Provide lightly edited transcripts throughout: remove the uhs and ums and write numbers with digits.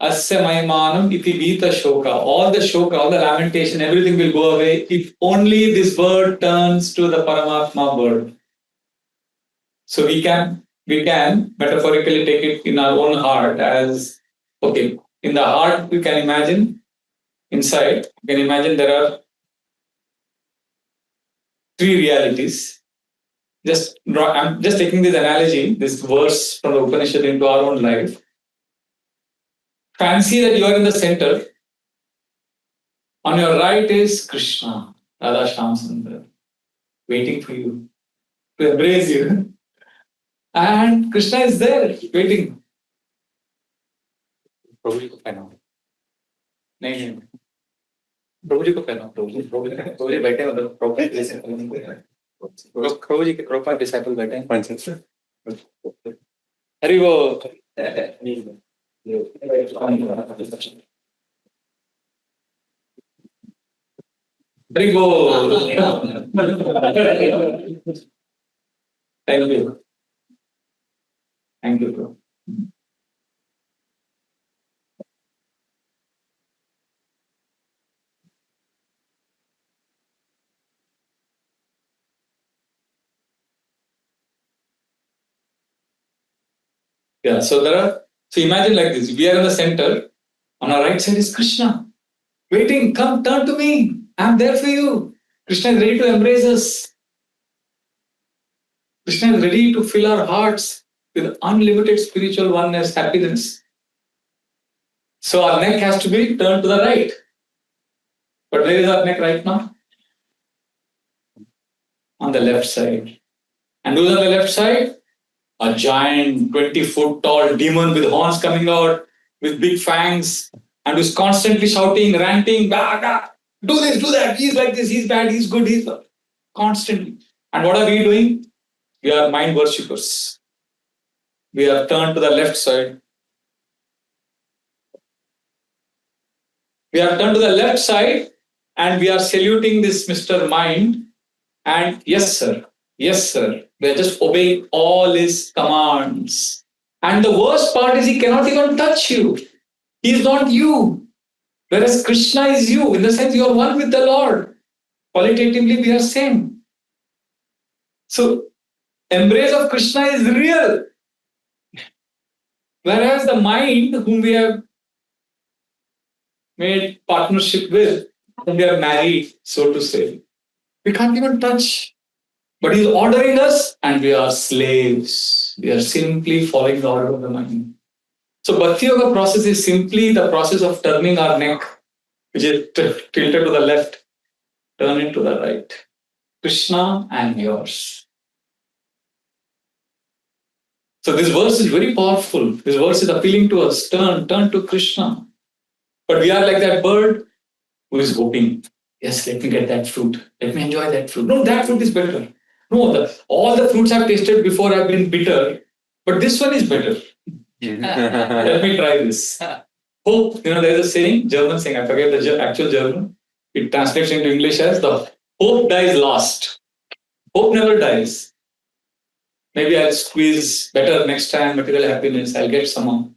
Asya Maimanam iti vita shoka. All the shoka, all the lamentation, everything will go away if only this bird turns to the Paramatma bird. So we can metaphorically take it in our own heart as, okay, in the heart you can imagine, inside, you can imagine there are three realities. I'm just taking this analogy, this verse from the Upanishad into our own life. Fancy that you are in the center. On your right is Krishna, Radha Shyamsundar, waiting for you to embrace you. And Krishna is there, waiting. प्रभु जी को पहनाओ नहीं प्रभु जी को पहनाओ प्रभु जी बैठे मतलब प्रभु जी के कृपा disciple बैठे हैं अरे वो very good. Thank you. Thank you, bro. Yeah, so imagine like this. We are in the center. On our right side is Krishna. Waiting, come, turn to me. I'm there for you. Krishna is ready to embrace us. Krishna is ready to fill our hearts with unlimited spiritual oneness, happiness. So our neck has to be turned to the right. But where is our neck right now? On the left side. And who's on the left side? A giant 20-foot tall demon with horns coming out, with big fangs, and who's constantly shouting, ranting, bah, bah, do this, do that, he's like this, he's bad, he's good, he's constantly. And what are we doing? We are mind worshippers. We have turned to the left side. We have turned to the left side and we are saluting this Mr. Mind. And yes, sir. Yes, sir. We are just obeying all his commands. And the worst part is he cannot even touch you. He is not you. Whereas Krishna is you. In the sense you are one with the Lord. Qualitatively we are same. So embrace of Krishna is real. Whereas the mind whom we have made partnership with, whom we are married, so to say, we can't even touch. But he's ordering us and we are slaves. We are simply following the order of the mind. So Bhakti Yoga process is simply the process of turning our neck, which is tilted to the left, turn it to the right. Krishna and yours. So this verse is very powerful. This verse is appealing to us. Turn to Krishna. But we are like that bird who is hoping, yes, let me get that fruit. Let me enjoy that fruit. No, that fruit is better. No, all the fruits I've tasted before have been bitter, but this one is better. Let me try this. Hope, there's a saying, German saying, I forget the actual German. It translates into English as the hope dies last. Hope never dies. Maybe I'll squeeze better next time, material happiness, I'll get somehow.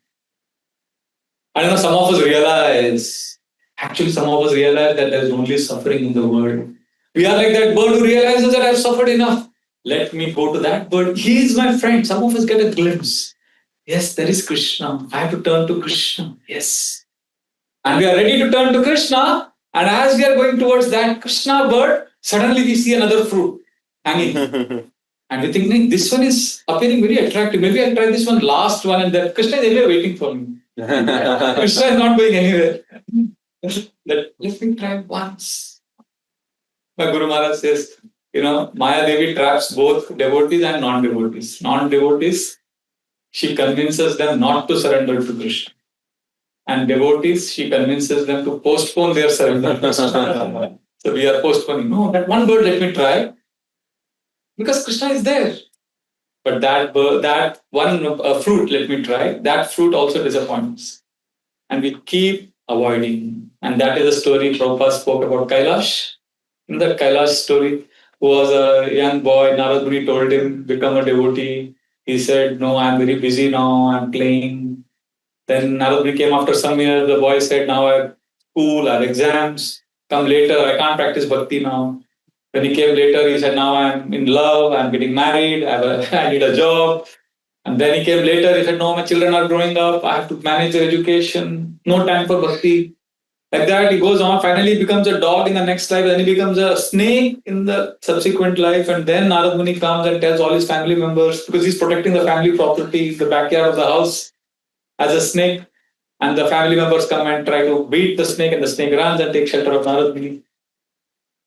I don't know, some of us realize that there's only suffering in the world. We are like that bird who realizes that I've suffered enough. Let me go to that bird. He is my friend. Some of us get a glimpse. Yes, there is Krishna. I have to turn to Krishna. Yes. And we are ready to turn to Krishna. And as we are going towards that Krishna bird, suddenly we see another fruit hanging. And we think, this one is appearing very attractive. Maybe I'll try this one, last one. And that Krishna is anyway waiting for me. Krishna is not going anywhere. Let me try once. My Guru Maharaj says, Maya Devi traps both devotees and non-devotees. Non-devotees, she convinces them not to surrender to Krishna. And devotees, she convinces them to postpone their surrender to Krishna. So we are postponing. No, that one bird let me try. Because Krishna is there. But that one fruit let me try. That fruit also disappoints. And we keep avoiding. And that is the story Prabhupada spoke about Kailash. In that Kailash story, who was a young boy, Narad Muni told him, become a devotee. He said, no, I'm very busy now, I'm playing. Then Narad Muni came after some years. The boy said, now I have school, I have exams. Come later, I can't practice bhakti now. When he came later, he said, now I'm in love, I'm getting married, I need a job. And then he came later, he said, no, my children are growing up, I have to manage their education, no time for bhakti. Like that, he goes on. Finally, he becomes a dog in the next life. Then he becomes a snake in the subsequent life. And then Narad Muni comes and tells all his family members, because he's protecting the family property, the backyard of the house, as a snake. And the family members come and try to beat the snake, and the snake runs and takes shelter of Narad Muni.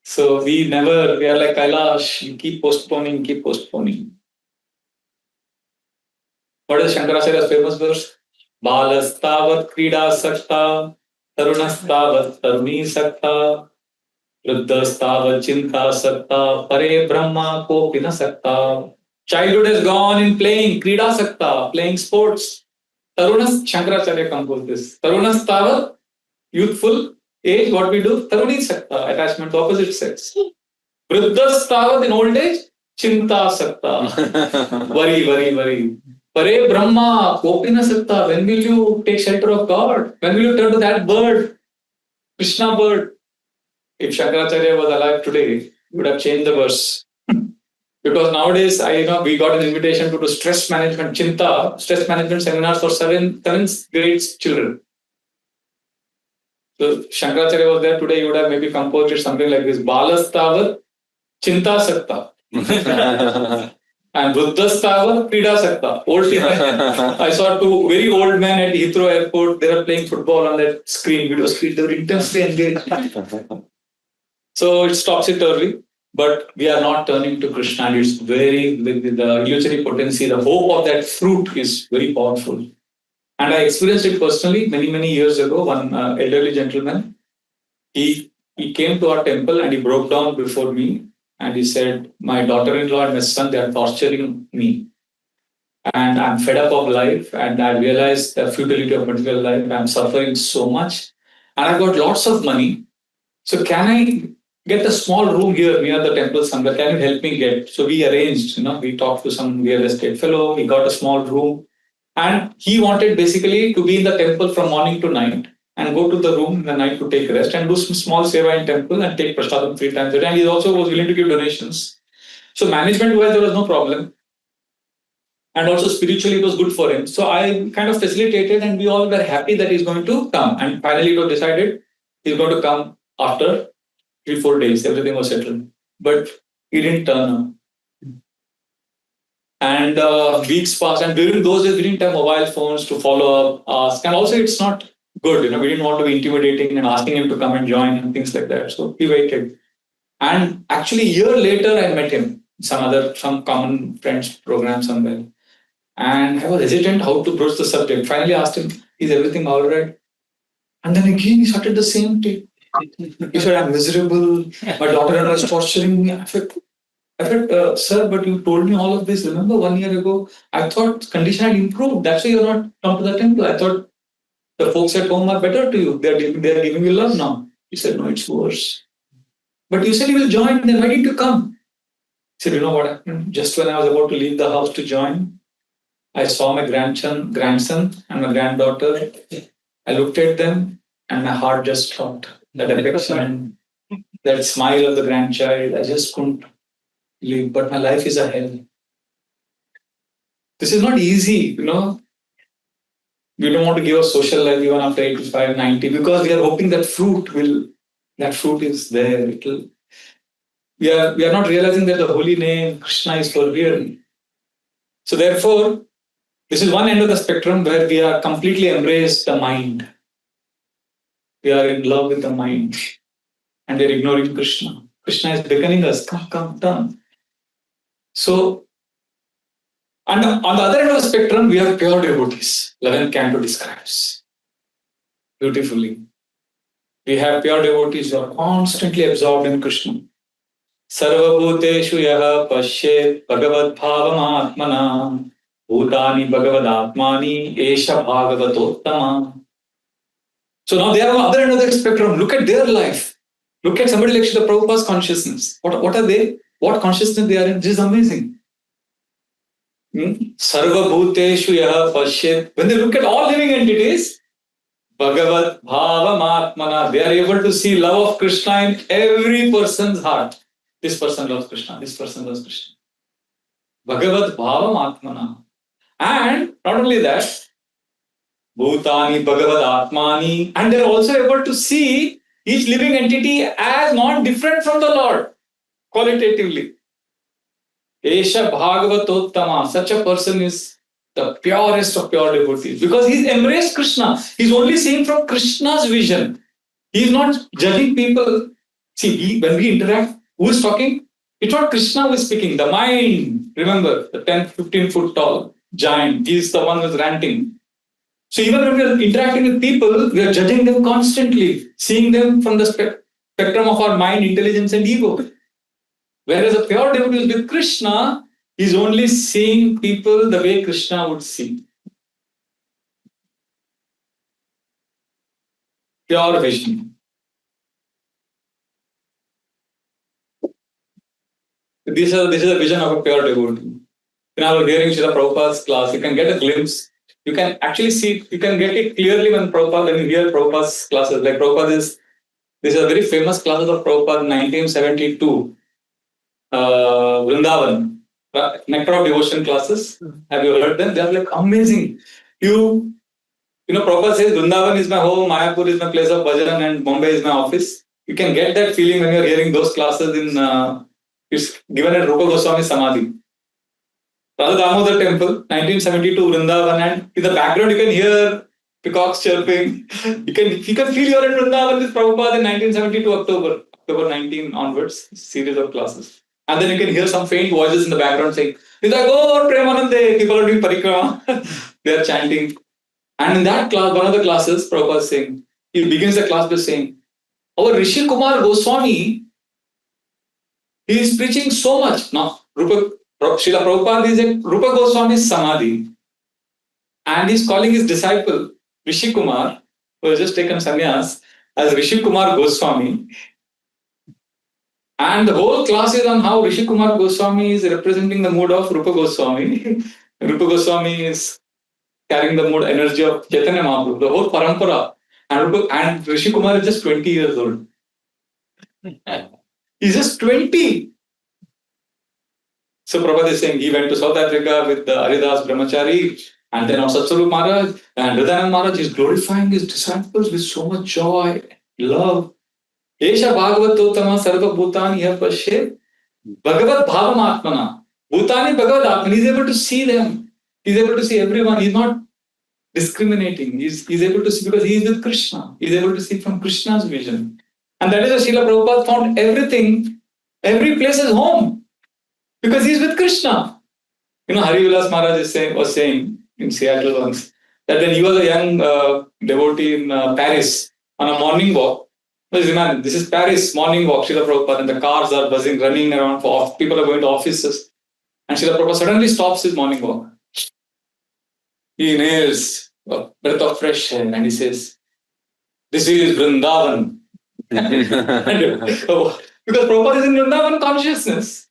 So we are like Kailash, we keep postponing. What is Shankaracharya's famous verse? Balastavat krida sakta, tarunastavat taruni sakta, vruddhastavat chinta sakta, pare brahma kopina sakta. Childhood has gone in playing, krida sakta, playing sports. Tarunas, Shankaracharya composed this. Tarunastavat, youthful age, what we do? Taruni sakta, attachment to opposite sex. Vruddhastavat, in old age, chinta sakta, worry. Pare Brahma, Kopina Satta, when will you take shelter of God? When will you turn to that bird, Krishna bird? If Shankaracharya was alive today, he would have changed the verse. Because nowadays, we got an invitation to do stress management, Chinta, stress management seminars for 7th grade children. So Shankaracharya was there today, he would have maybe composed it something like this: Balastavat, Chinta Sakta. And Vruddhastavat, Krida Sakta. Old people. I saw two very old men at Heathrow Airport. They were playing football on that video screen. They were intensely engaged. So it stops it early. But we are not turning to Krishna. And it's the illusory potency, the hope of that fruit is very powerful. And I experienced it personally many years ago. One elderly gentleman, he came to our temple and he broke down before me. And he said, my daughter-in-law and my son, they are torturing me. And I'm fed up of life. And I realized the futility of material life. I'm suffering so much. And I've got lots of money. So can I get a small room here near the temple somewhere? Can you help me get? So we arranged, we talked to some real estate fellow. He got a small room. And he wanted basically to be in the temple from morning to night. And go to the room in the night to take rest and do some small seva in temple and take prasadam 3 times a day. And he also was willing to give donations. So management-wise, there was no problem. And also spiritually, it was good for him. So I kind of facilitated and we all were happy that he's going to come. And finally, it was decided he's going to come after 3-4 days. Everything was settled. But he didn't turn up. And weeks passed. And during those days, we didn't have mobile phones to follow up, ask. And also, it's not good. We didn't want to be intimidating and asking him to come and join and things like that. So he waited. And actually, a year later, I met him, some common friends program somewhere. And I was hesitant how to broach the subject. Finally, I asked him, is everything all right? And then again, he started the same thing. He said, I'm miserable. My daughter-in-law is torturing me. I said, sir, but you told me all of this. Remember 1 year ago, I thought condition had improved. That's why you're not come to the temple. I thought the folks at home are better to you. They're giving you love now. He said, no, it's worse. But you said you will join, then why didn't you come? He said, you know what happened? Just when I was about to leave the house to join, I saw my grandson and my granddaughter. I looked at them and my heart just stopped. That affection, that smile of the grandchild, I just couldn't live. But my life is a hell. This is not easy, We don't want to give a social life even after 85, 90 because we are hoping that fruit is there. We are not realizing that the holy name Krishna is for real. So therefore, this is one end of the spectrum where we are completely embraced the mind. We are in love with the mind and we are ignoring Krishna. Krishna is beckoning us, come, turn. So, and on the other end of the spectrum, we have pure devotees. 11th canto describes beautifully. We have pure devotees who are constantly absorbed in Krishna. Sarva bhuteshu yaha pashyet bhagavad bhavam atmana bhutani bhagavad atmani esha bhagavatottama. So now they are on the other end of the spectrum. Look at their life. Look at somebody like Srila Prabhupada's consciousness. What are they? What consciousness they are in? This is amazing. Sarva bhuteshu yaha pashyet. When they look at all living entities, Bhagavat Bhavam Atmana. They are able to see love of Krishna in every person's heart. This person loves Krishna. This person loves Krishna. Bhagavat Bhavam Atmana. And not only that, Bhutani Bhagavad Atmani. And they're also able to see each living entity as not different from the Lord, qualitatively. Esha Bhagavatottama. Such a person is the purest of pure devotees because he's embraced Krishna. He's only seeing from Krishna's vision. He's not judging people. See, when we interact, who is talking? It's not Krishna who is speaking. The mind, remember, the 10, 15 foot tall giant, he's the one who's ranting. So even when we are interacting with people, we are judging them constantly, seeing them from the spectrum of our mind, intelligence and ego. Whereas a pure devotee with Krishna is only seeing people the way Krishna would see. Pure vision. This is a vision of a pure devotee. When I was hearing Srila Prabhupada's class, you can get a glimpse. You can actually see, you can get it clearly when you hear Prabhupada's classes. Like this is a very famous class of Prabhupada in 1972. Vrindavan, Nectar of Devotion classes. Have you heard them? They are like amazing. You know, Prabhupada says Vrindavan is my home, Mayapur is my place of bhajan, and Mumbai is my office. You can get that feeling when you're hearing those classes in, it's given at Rupa Goswami Samadhi. Radha Damodar Temple, 1972, Vrindavan, and in the background you can hear peacocks chirping. You can feel you're in Vrindavan with Prabhupada in 1972, October 19 onwards, series of classes. And then you can hear some faint voices in the background saying, he's like, oh, Premanande, people are doing parikrama. They are chanting. And in that class, one of the classes, Prabhupada is saying, he begins the class by saying, our Rishi Kumar Goswami, he is preaching so much. Now, Srila Prabhupada is at Rupa Goswami's Samadhi. And he's calling his disciple, Rishi Kumar, who has just taken sannyas, as Rishi Kumar Goswami. And the whole class is on how Rishi Kumar Goswami is representing the mood of Rupa Goswami. Rupa Goswami is carrying the mood, energy of Chaitanya Mahaprabhu, the whole parampara. And Rishi Kumar is just 20 years old. He's just 20. So Prabhupada is saying he went to South Africa with the Haridas Brahmachari and then Satsarup Maharaj and Hridayanand Maharaj is glorifying his disciples with so much joy, love. Esha Bhagavatottama Sarva Bhutani Pashe Bhagavat Bhavam Atmana. Bhutani Bhagavat Atmana. He's able to see them. He's able to see everyone. He's not discriminating. He's able to see because he is with Krishna. He's able to see from Krishna's vision. And that is why Srila Prabhupada found everything, every place is home. Because he's with Krishna. You know, Hari Vilas Maharaj was saying in Seattle once that when he was a young devotee in Paris on a morning walk, imagine, this is Paris, morning walk, Srila Prabhupada, and the cars are buzzing, running around, people are going to offices. And Srila Prabhupada suddenly stops his morning walk. He inhales a breath of fresh air and he says, this is Vrindavan. Because Prabhupada is in Vrindavan consciousness.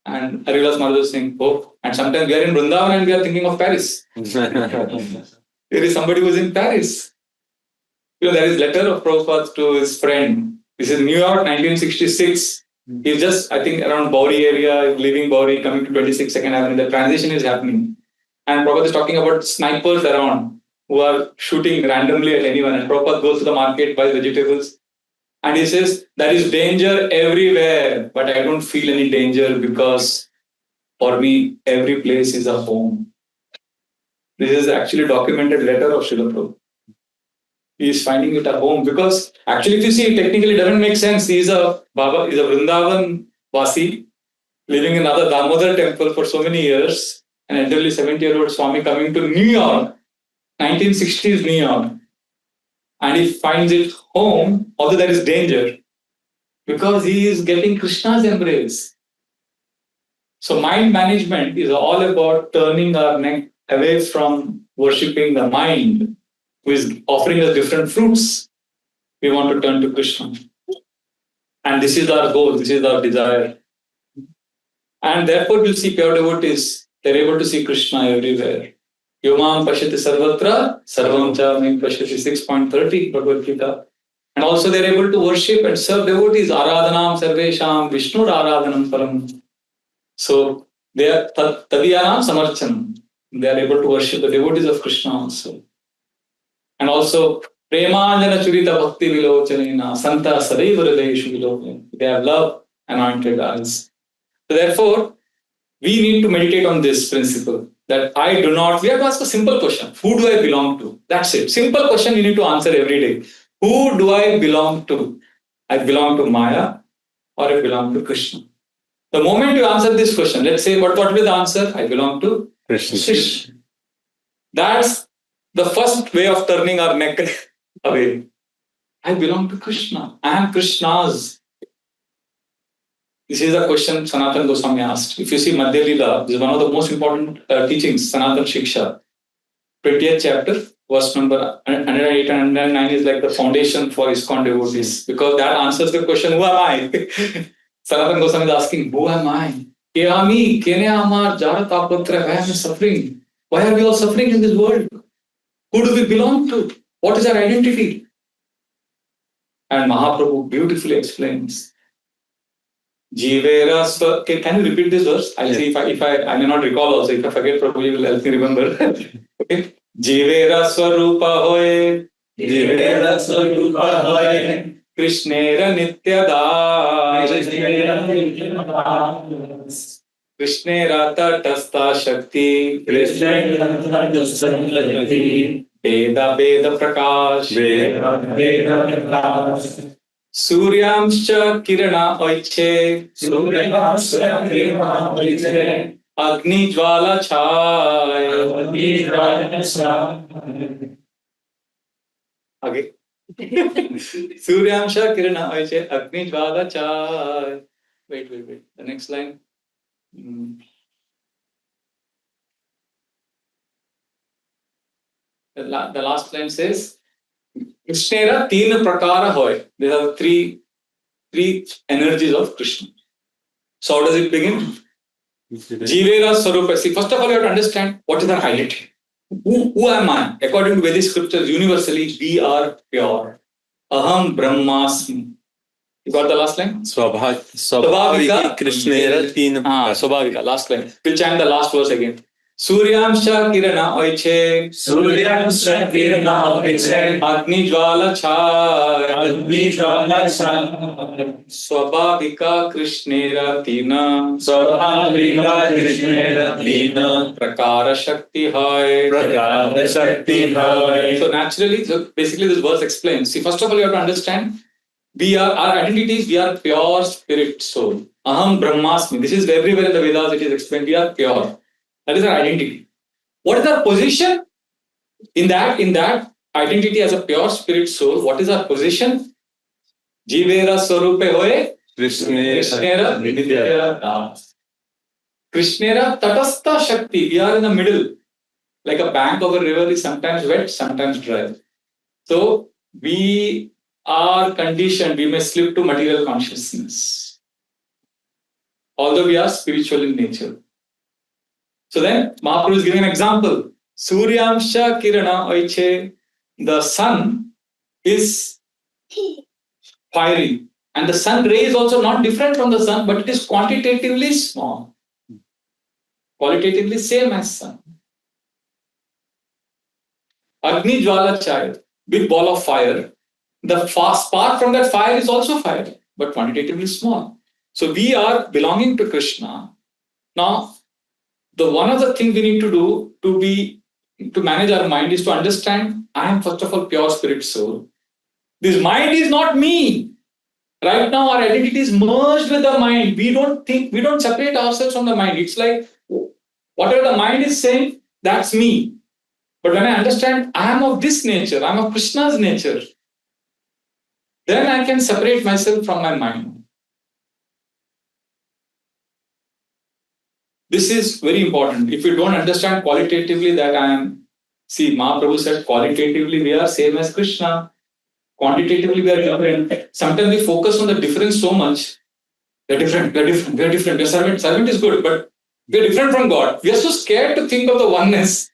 And Haridas Maharaj is saying, oh, and sometimes we are in Vrindavan and we are thinking of Paris. There is somebody who is in Paris. You know, there is a letter of Prabhupada to his friend. This is New York, 1966. He's just, I think, around Bowery area, leaving Bowery, coming to 26 Second Avenue. The transition is happening. And Prabhupada is talking about snipers around who are shooting randomly at anyone. And Prabhupada goes to the market, buys vegetables. And he says, there is danger everywhere, but I don't feel any danger because for me, every place is a home. This is actually a documented letter of Srila Prabhupada. He is finding it a home because actually, if you see, technically it doesn't make sense. He is a Vrindavan Vasi living in another Damodar temple for so many years. An elderly 70-year-old Swami coming to New York, 1960s New York. And he finds it home, although there is danger, because he is getting Krishna's embrace. So mind management is all about turning our neck away from worshipping the mind, who is offering us different fruits. We want to turn to Krishna. And this is our goal, this is our desire. And therefore, you'll see pure devotees, they're able to see Krishna everywhere. Yomam Pashyati Sarvatra, Sarvam Cha Mam Pashyati 6.30 Bhagavad Gita. And also they're able to worship and serve devotees. Aradhanam Sarvesham Vishnu Aradhanam Param. So they are Tadiyanam Samarchanam. They are able to worship the devotees of Krishna also. And also Premanjana Churita Bhakti Vilochanena Santa Sadaiva Hridayeshu Vilochanena. They have love anointed eyes. So therefore, we need to meditate on this principle that I do not, we have to ask a simple question. Who do I belong to? That's it. Simple question you need to answer every day. Who do I belong to? I belong to Maya or I belong to Krishna? The moment you answer this question, let's say, what will be the answer? I belong to Krishna. That's the first way of turning our neck away. I belong to Krishna. I am Krishna's. This is a question Sanatana Goswami asked. If you see Madhya Lila, this is one of the most important teachings, Sanatana Shiksha. 20th chapter, verse number 108 and 109 is like the foundation for ISKCON devotees. Because that answers the question, who am I? Sanatana Goswami is asking, who am I? Why am I suffering? Why are we all suffering in this world? Who do we belong to? What is our identity? And Mahaprabhu beautifully explains. Jivera swa. Can you repeat this verse? I'll see if I may not recall also. If I forget, probably you will help me remember. Okay. Jivera swarupa hoye. Jivera swarupa hoye. Krishnera nityada. Krishnera tatastha shakti. Krishnera tatastha shakti. Veda Veda Prakash. Veda Veda Prakash. Suryamscha Kirana Oiche. Suryamscha Kirana Oiche. Agni Jvala Chai. Agni Jvala Chai. Okay. Suryamscha Kirana Oiche. Agni Jvala Chai. Wait. The next line. The last line says, Krishnera teen prakara hoy. There are three energies of Krishna. So how does it begin? Jivera Swarupa. See, first of all, you have to understand what is our identity. Who am I? According to Vedic scriptures, universally, we are pure. Aham Brahmasmi. You got the last line? Swabhavika Krishnera teen. Swabhavika. Last line. We'll chant the last verse again. Suryamscha Kirana Oiche. Suryamscha Kirana Oiche. Agni Jvala Chai. Agni Jvala Chai. Swabhavika Krishnera Tina. Swabhavika Krishnera Tina. Prakara Shakti Hai. Prakara Shakti Hai. So naturally, basically this verse explains. See, first of all, you have to understand, our identities, we are pure spirit soul. Aham Brahmasmi. This is everywhere in the Vedas it is explained. We are pure. That is our identity. What is our position in that identity as a pure spirit soul? What is our position? Jivera Swarupe Hoye. Krishnera Nityada. Krishnera Tatastha Shakti. We are in the middle. Like a bank of a river is sometimes wet, sometimes dry. So we are conditioned. We may slip to material consciousness. Although we are spiritual in nature. So then, Mahaprabhu is giving an example. Suryamsha Kirana Oiche. The sun is fiery. And the sun ray is also not different from the sun, but it is quantitatively small. Qualitatively same as sun. Agni Jvala Chai. Big ball of fire. The spark from that fire is also fire, but quantitatively small. So we are belonging to Krishna. Now, the one of the things we need to do to manage our mind is to understand, I am first of all pure spirit soul. This mind is not me. Right now our identity is merged with the mind. We don't separate ourselves from the mind. It's like whatever the mind is saying, that's me. But when I understand I am of this nature, I am of Krishna's nature, then I can separate myself from my mind. This is very important. If you don't understand qualitatively that I am, see, Mahaprabhu said qualitatively we are same as Krishna. Quantitatively we are different. Sometimes we focus on the difference so much. We are different. The servant is good, but we are different from God. We are so scared to think of the oneness.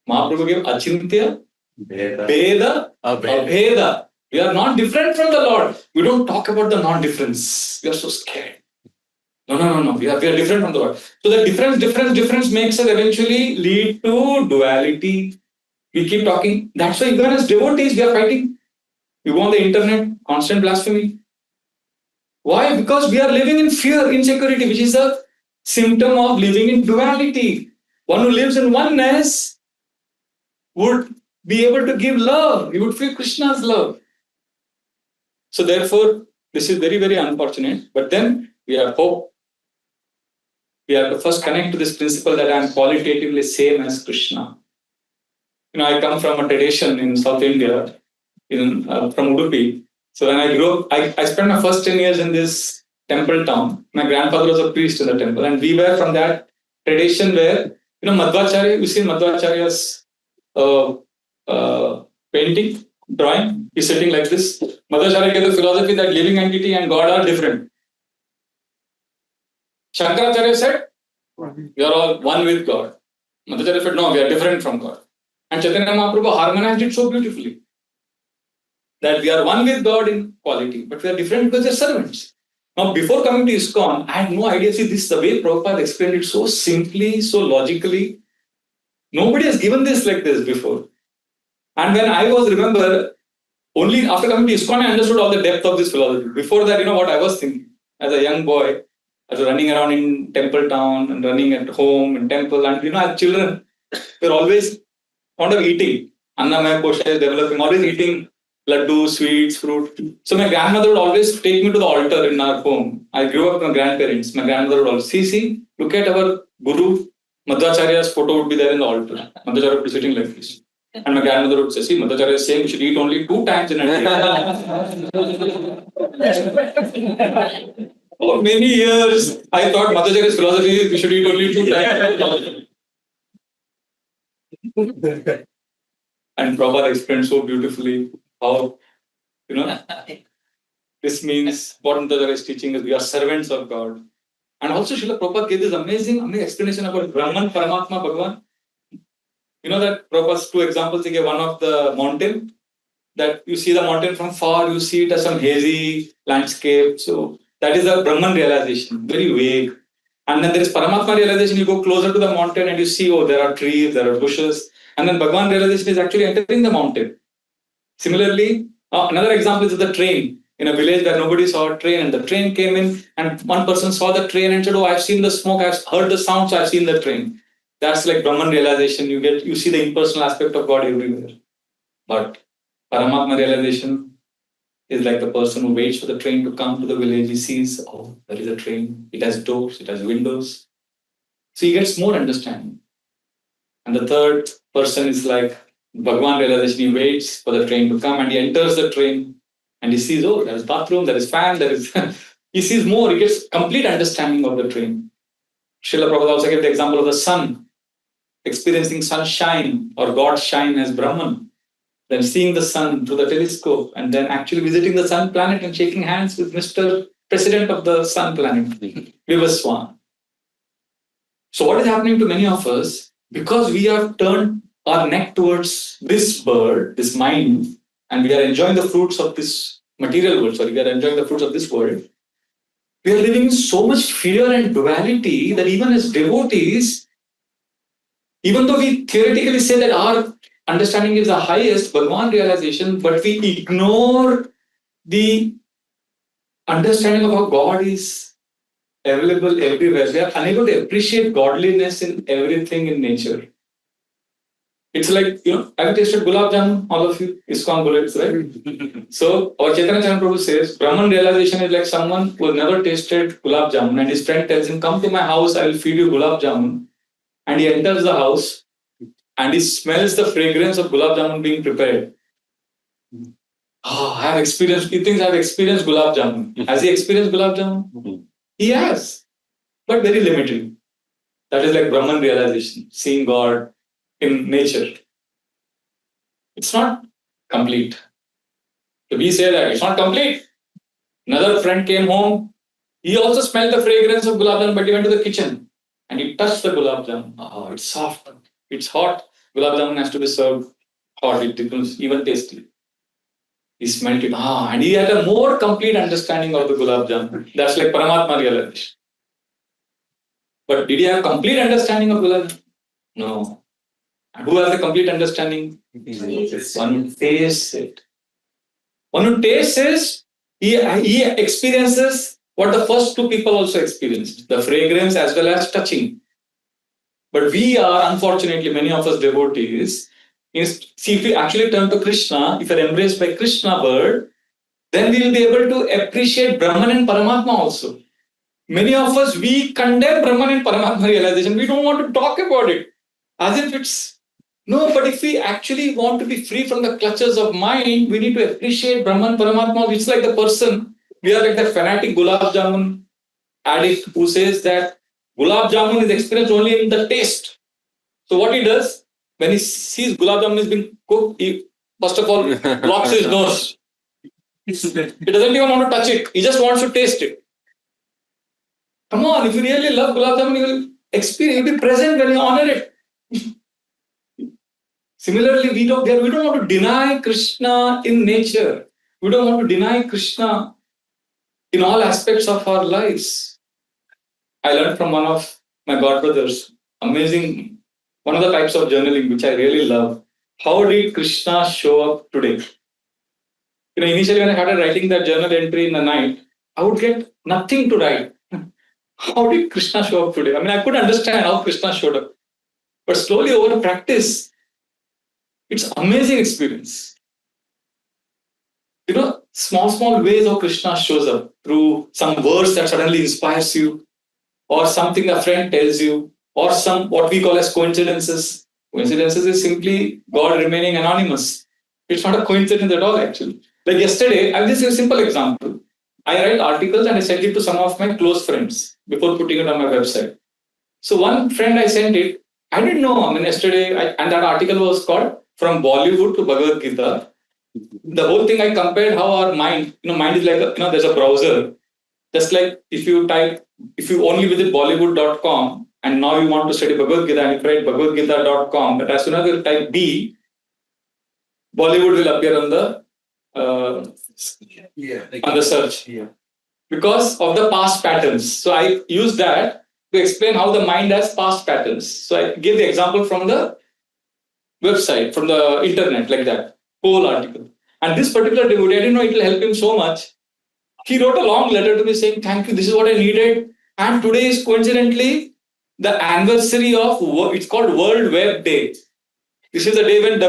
Mahaprabhu gave Achintya, Veda, Abheda. We are not different from the Lord. We don't talk about the non-difference. We are so scared. No. We are different from the Lord. So the difference makes us eventually lead to duality. We keep talking. That's why even as devotees, we are fighting. You go on the internet, constant blasphemy. Why? Because we are living in fear, insecurity, which is a symptom of living in duality. One who lives in oneness would be able to give love. He would feel Krishna's love. So therefore, this is very, very unfortunate. But then we have hope. We have to first connect to this principle that I am qualitatively same as Krishna. I come from a tradition in South India, from Udupi. So when I grew up, I spent my first 10 years in this temple town. My grandfather was a priest in the temple, and we were from that tradition where, Madhvacharya, you see Madhvacharya's painting, drawing, he's sitting like this. Madhvacharya gave the philosophy that living entity and God are different. Shankaracharya said, we are all one with God. Madhvacharya said, no, we are different from God. And Chaitanya Mahaprabhu harmonized it so beautifully that we are one with God in quality, but we are different because we are servants. Now, before coming to ISKCON, I had no idea. See, this is the way Prabhupada explained it so simply, so logically. Nobody has given this like this before. And when I was, remember, only after coming to ISKCON, I understood all the depth of this philosophy. Before that, what I was thinking as a young boy, I was running around in temple town and running at home in temple. And, as children, we were always fond of eating. Annamaya Kosha is developing, always eating laddu, sweets, fruit. So my grandmother would always take me to the altar in our home. I grew up with my grandparents. My grandmother would always, see, look at our Guru, Madhvacharya's photo would be there in the altar. Madhvacharya would be sitting like this. And my grandmother would say, see, Madhvacharya is saying we should eat only 2 times in a day. For many years, I thought Madhvacharya's philosophy is we should eat only 2 times. And Prabhupada explained so beautifully how, this means what Madhvacharya is teaching is we are servants of God. And also Srila Prabhupada gave this amazing explanation about Brahman, Paramatma, Bhagavan. That Prabhupada's 2 examples, he gave one of the mountain, that you see the mountain from far, you see it as some hazy landscape. So that is the Brahman realization, very vague. And then there is Paramatma realization, you go closer to the mountain and you see, there are trees, there are bushes. And then Bhagavan realization is actually entering the mountain. Similarly, another example is the train. In a village where nobody saw a train, and the train came in, and one person saw the train and said, I've seen the smoke, I've heard the sounds, I've seen the train. That's like Brahman realization. You see the impersonal aspect of God everywhere. But Paramatma realization is like the person who waits for the train to come to the village. He sees, there is a train. It has doors, it has windows. So he gets more understanding. And the third person is like Bhagavan realization. He waits for the train to come and he enters the train and he sees, there is bathroom, there is fan, there is... he sees more. He gets complete understanding of the train. Srila Prabhupada also gave the example of the sun. Experiencing sunshine or God's shine as Brahman. Then seeing the sun through the telescope and then actually visiting the sun planet and shaking hands with Mr. President of the sun planet, Vivaswan. So what is happening to many of us? Because we have turned our neck towards this bird, this mind, and we are enjoying the fruits of this material world, we are enjoying the fruits of this world, we are living in so much fear and duality that even as devotees, even though we theoretically say that our understanding is the highest, Bhagavan realization, but we ignore the understanding of how God is available everywhere. We are unable to appreciate godliness in everything in nature. It's like, have you tasted gulab jamun, all of you? ISKCON bullets, right? So, our Chaitanya Chandra Prabhu says, Brahman realization is like someone who has never tasted gulab jamun and his friend tells him, come to my house, I will feed you gulab jamun. And he enters the house and he smells the fragrance of gulab jamun being prepared. He thinks I have experienced gulab jamun. Has he experienced gulab jamun? He has, but very limited. That is like Brahman realization, seeing God in nature. It's not complete. So we say that it's not complete. Another friend came home. He also smelled the fragrance of gulab jamun, but he went to the kitchen and he touched the gulab jamun. It's soft. It's hot. Gulab Jamun has to be served hot. It becomes even tasty. He smelt it. And he had a more complete understanding of the Gulab Jamun. That's like Paramatma realization. But did he have complete understanding of Gulab Jamun? No. And who has a complete understanding? One who tastes it. One who tastes it, he experiences what the first two people also experienced, the fragrance as well as touching. But we are, unfortunately, many of us devotees, see, if we actually turn to Krishna, if we are embraced by Krishna bird, then we will be able to appreciate Brahman and Paramatma also. Many of us, we condemn Brahman and Paramatma realization. We don't want to talk about it. As if it's... No, but if we actually want to be free from the clutches of mind, we need to appreciate Brahman, Paramatma. It's like the person, we are like that fanatic Gulab Jamun addict who says that Gulab Jamun is experienced only in the taste. So what he does, when he sees Gulab Jamun is being cooked, he first of all blocks his nose. He doesn't even want to touch it. He just wants to taste it. Come on, if you really love Gulab Jamun, you will experience, you'll be present when you honor it. Similarly, we don't want to deny Krishna in nature. We don't want to deny Krishna in all aspects of our lives. I learned from one of my godbrothers, amazing, one of the types of journaling which I really love. How did Krishna show up today? Initially when I started writing that journal entry in the night, I would get nothing to write. How did Krishna show up today? I couldn't understand how Krishna showed up. But slowly over practice, it's an amazing experience. Small ways how Krishna shows up through some verse that suddenly inspires you, or something a friend tells you, or some what we call as coincidences. Coincidences is simply God remaining anonymous. It's not a coincidence at all, actually. Like yesterday, I'll just give a simple example. I write articles and I send it to some of my close friends before putting it on my website. So one friend I sent it, I didn't know. Yesterday, and that article was called From Bollywood to Bhagavad Gita. The whole thing I compared how our mind, mind is like, there's a browser. Just like if you only visit Bollywood.com and now you want to study Bhagavad Gita and you write BhagavadGita.com, but as soon as you type B, Bollywood will appear on the search. Yeah. Because of the past patterns. So I use that to explain how the mind has past patterns. So I give the example from the website, from the internet, like that, whole article. And this particular devotee, I didn't know it will help him so much. He wrote a long letter to me saying, thank you, this is what I needed. And today is coincidentally the anniversary of, it's called World Web Day. This is the day when the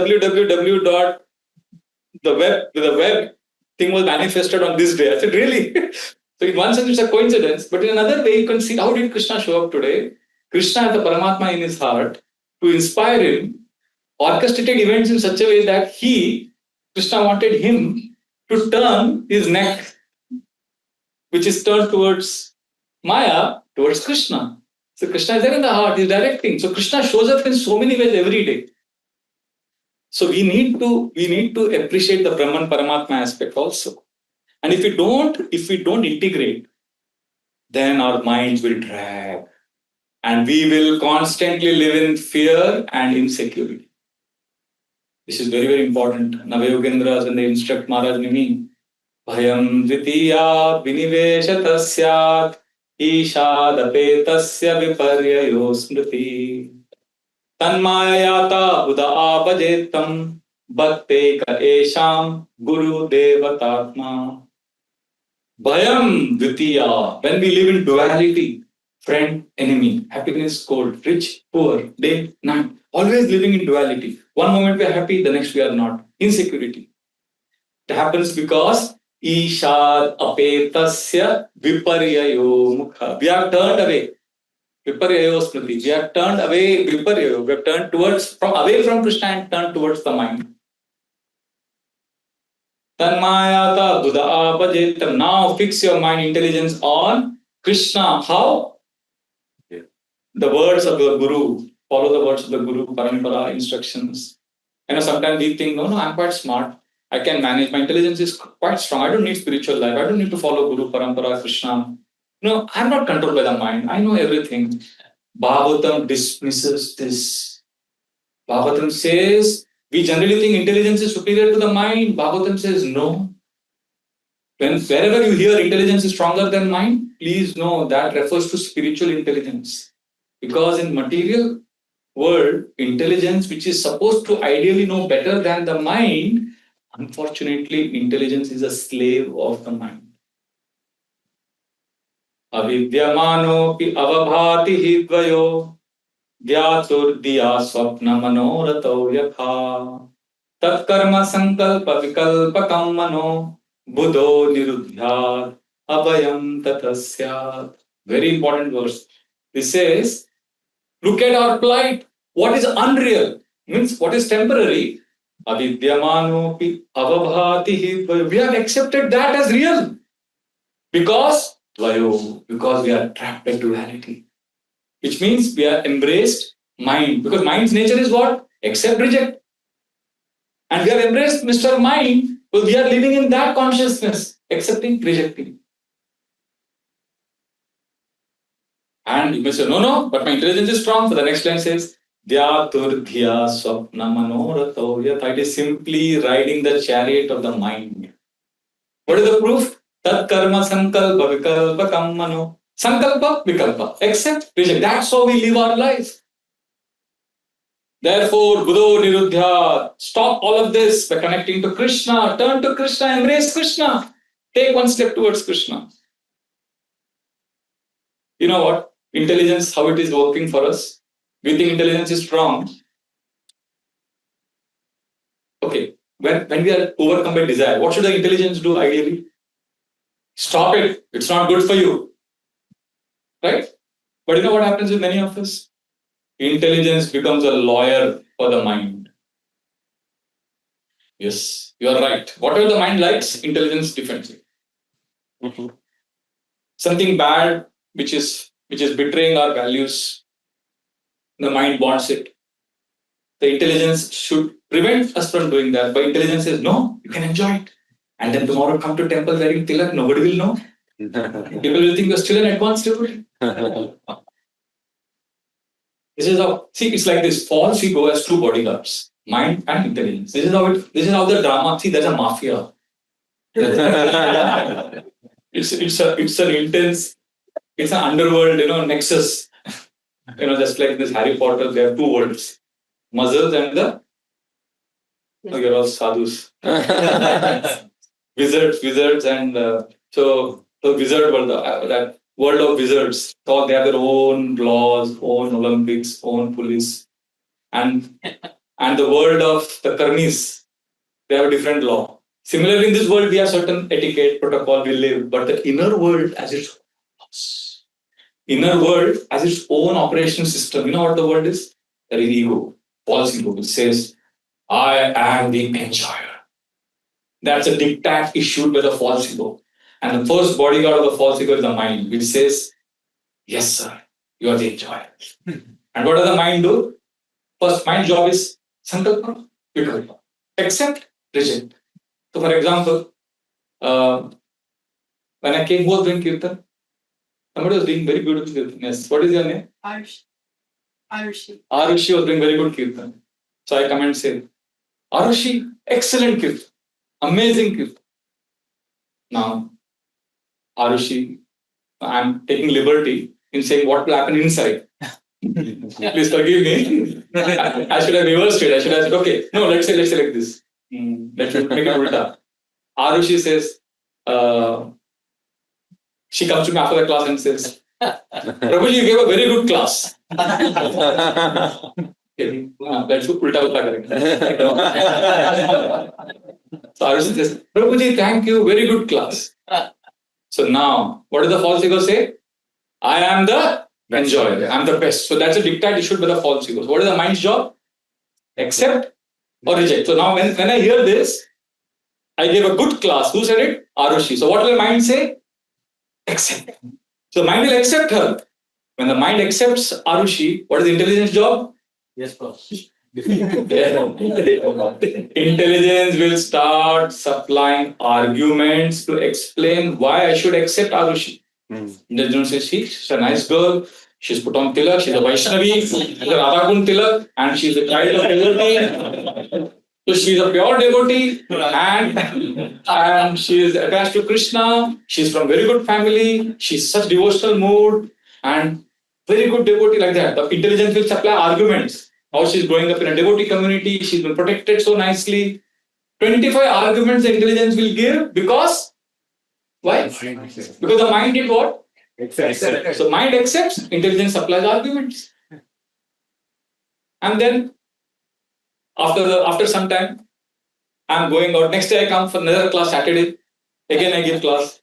web thing was manifested on this day. I said, really? So in one sense, it's a coincidence. But in another way, you can see how did Krishna show up today? Krishna has the Paramatma in his heart to inspire him, orchestrated events in such a way that Krishna wanted him to turn his neck, which is turned towards Maya, towards Krishna. So Krishna is there in the heart, he's directing. So Krishna shows up in so many ways every day. So we need to appreciate the Brahman Paramatma aspect also. And if we don't integrate, then our minds will drag. And we will constantly live in fear and insecurity. This is very, very important. Navayogendras, when they instruct Maharaj Nimi, Bhayam Dvitiya Viniveshatasyat Ishadapetasya Viparyayo Smriti Tanmayata Buddha Apajetam Bhakte Ka Esham Guru Devatatma. Bhayam Dvitiya, when we live in duality, friend, enemy, happiness, cold, rich, poor, day, night, always living in duality. One moment we are happy, the next we are not. Insecurity. It happens because Ishad Apetasya Viparyayo Mukha. We are turned away. Viparyayo Smriti. We are turned away. Viparyayo. We have turned away from Krishna and turned towards the mind. Tanmayata Buddha Apajetam. Now fix your mind intelligence on Krishna. How? The words of the Guru. Follow the words of the Guru, Parampara, instructions. Sometimes we think, no, I'm quite smart. I can manage. My intelligence is quite strong. I don't need spiritual life. I don't need to follow Guru, Parampara, Krishna. No, I'm not controlled by the mind. I know everything. Bhagavatam dismisses this. Bhagavatam says, we generally think intelligence is superior to the mind. Bhagavatam says no. Wherever you hear intelligence is stronger than mind, please know that refers to spiritual intelligence. Because in material world, intelligence, which is supposed to ideally know better than the mind, unfortunately, intelligence is a slave of the mind. Avidyamanopi avabhati hidvayo dhyaturdiya swapna manorato yakha tat karma sankalpa vikalpakam mano buddho nirudhyat abhayam tatasyat. Very important verse. This says, look at our plight. What is unreal means what is temporary. Avidyamanopi avabhati hidvayo. We have accepted that as real because we are trapped into reality. Which means we are embraced mind. Because mind's nature is what? Accept, reject. And we have embraced Mr. Mind, because we are living in that consciousness, accepting, rejecting. And you may say, no, but my intelligence is strong. So the next line says, Dhyaturdhya swapna manorato yatha. It is simply riding the chariot of the mind. What is the proof? Tat karma sankalpa vikalpa kammano. Sankalpa, vikalpa. Accept, reject. That's how we live our lives. Therefore, Buddho Nirudhya, stop all of this by connecting to Krishna. Turn to Krishna, embrace Krishna. Take one step towards Krishna. You know what? Intelligence, how it is working for us. We think intelligence is strong. Okay, when we are overcome by desire, what should the intelligence do ideally? Stop it. It's not good for you. Right? But you know what happens with many of us? Intelligence becomes a lawyer for the mind. Yes, you are right. Whatever the mind likes, intelligence defends it. Mm-hmm. Something bad which is betraying our values, the mind wants it. The intelligence should prevent us from doing that. But intelligence says, no, you can enjoy it. And then tomorrow come to temple wearing tilak, nobody will know. People will think you're still an advanced devotee. This is how, see, it's like this. False ego has two bodyguards, mind and intelligence. This is how the drama, see, there's a mafia. It's an intense, it's an underworld, nexus. Just like this Harry Potter, there are two worlds. Muzzles and you're all sadhus. Wizards and so the wizard world, that world of wizards, thought they have their own laws, own Olympics, own police. And the world of the karmis, they have a different law. Similarly, in this world, we have certain etiquette, protocol, we live, but the inner world has its own operational system. You know what the world is? There is ego, false ego. It says, I am the enjoyer. That's a diktat issued by the false ego. And the first bodyguard of the false ego is the mind, which says, yes, sir, you are the enjoyer. And what does the mind do? First, mind job is sankalpa, vikalpa. Accept, reject. So, for example, when I came, who was doing kirtan? Somebody was doing very beautiful kirtan. Yes. What is your name? Arushi was doing very good kirtan. So I come and say, Arushi, excellent kirtan. Amazing kirtan. Now, Arushi, I'm taking liberty in saying what will happen inside. Please forgive me. I should have reversed it. I should have said, okay, no, let's say like this. Let's make it ulta. Arushi says, she comes to me after the class and says, Prabhuji, you gave a very good class. Let's do ulta. So Arushi says, Prabhuji, thank you, very good class. So now, what does the false ego say? I am the enjoyer, I am the best. So that's a diktat issued by the false ego. So what is the mind's job? Accept or reject. So now when I hear this, I gave a good class. Who said it? Arushi. So what will the mind say? Accept. So the mind will accept her. When the mind accepts Arushi, what is the intelligence job? Yes, boss. Intelligence will start supplying arguments to explain why I should accept Arushi. Don't say, she's a nice girl, She's put on tilak, she's a Vaishnavi, she's a Radhakund tilak, and she's a child of devotee. So she's a pure devotee, and she is attached to Krishna. She's from very good family. She's such devotional mood and very good devotee like that. The intelligence will supply arguments. How she's growing up in a devotee community, she's been protected so nicely. 25 arguments the intelligence will give because why? Because the mind did what? Accept. So mind accepts, intelligence supplies arguments. And then after some time, I'm going out. Next day I come for another class Saturday. Again I give class.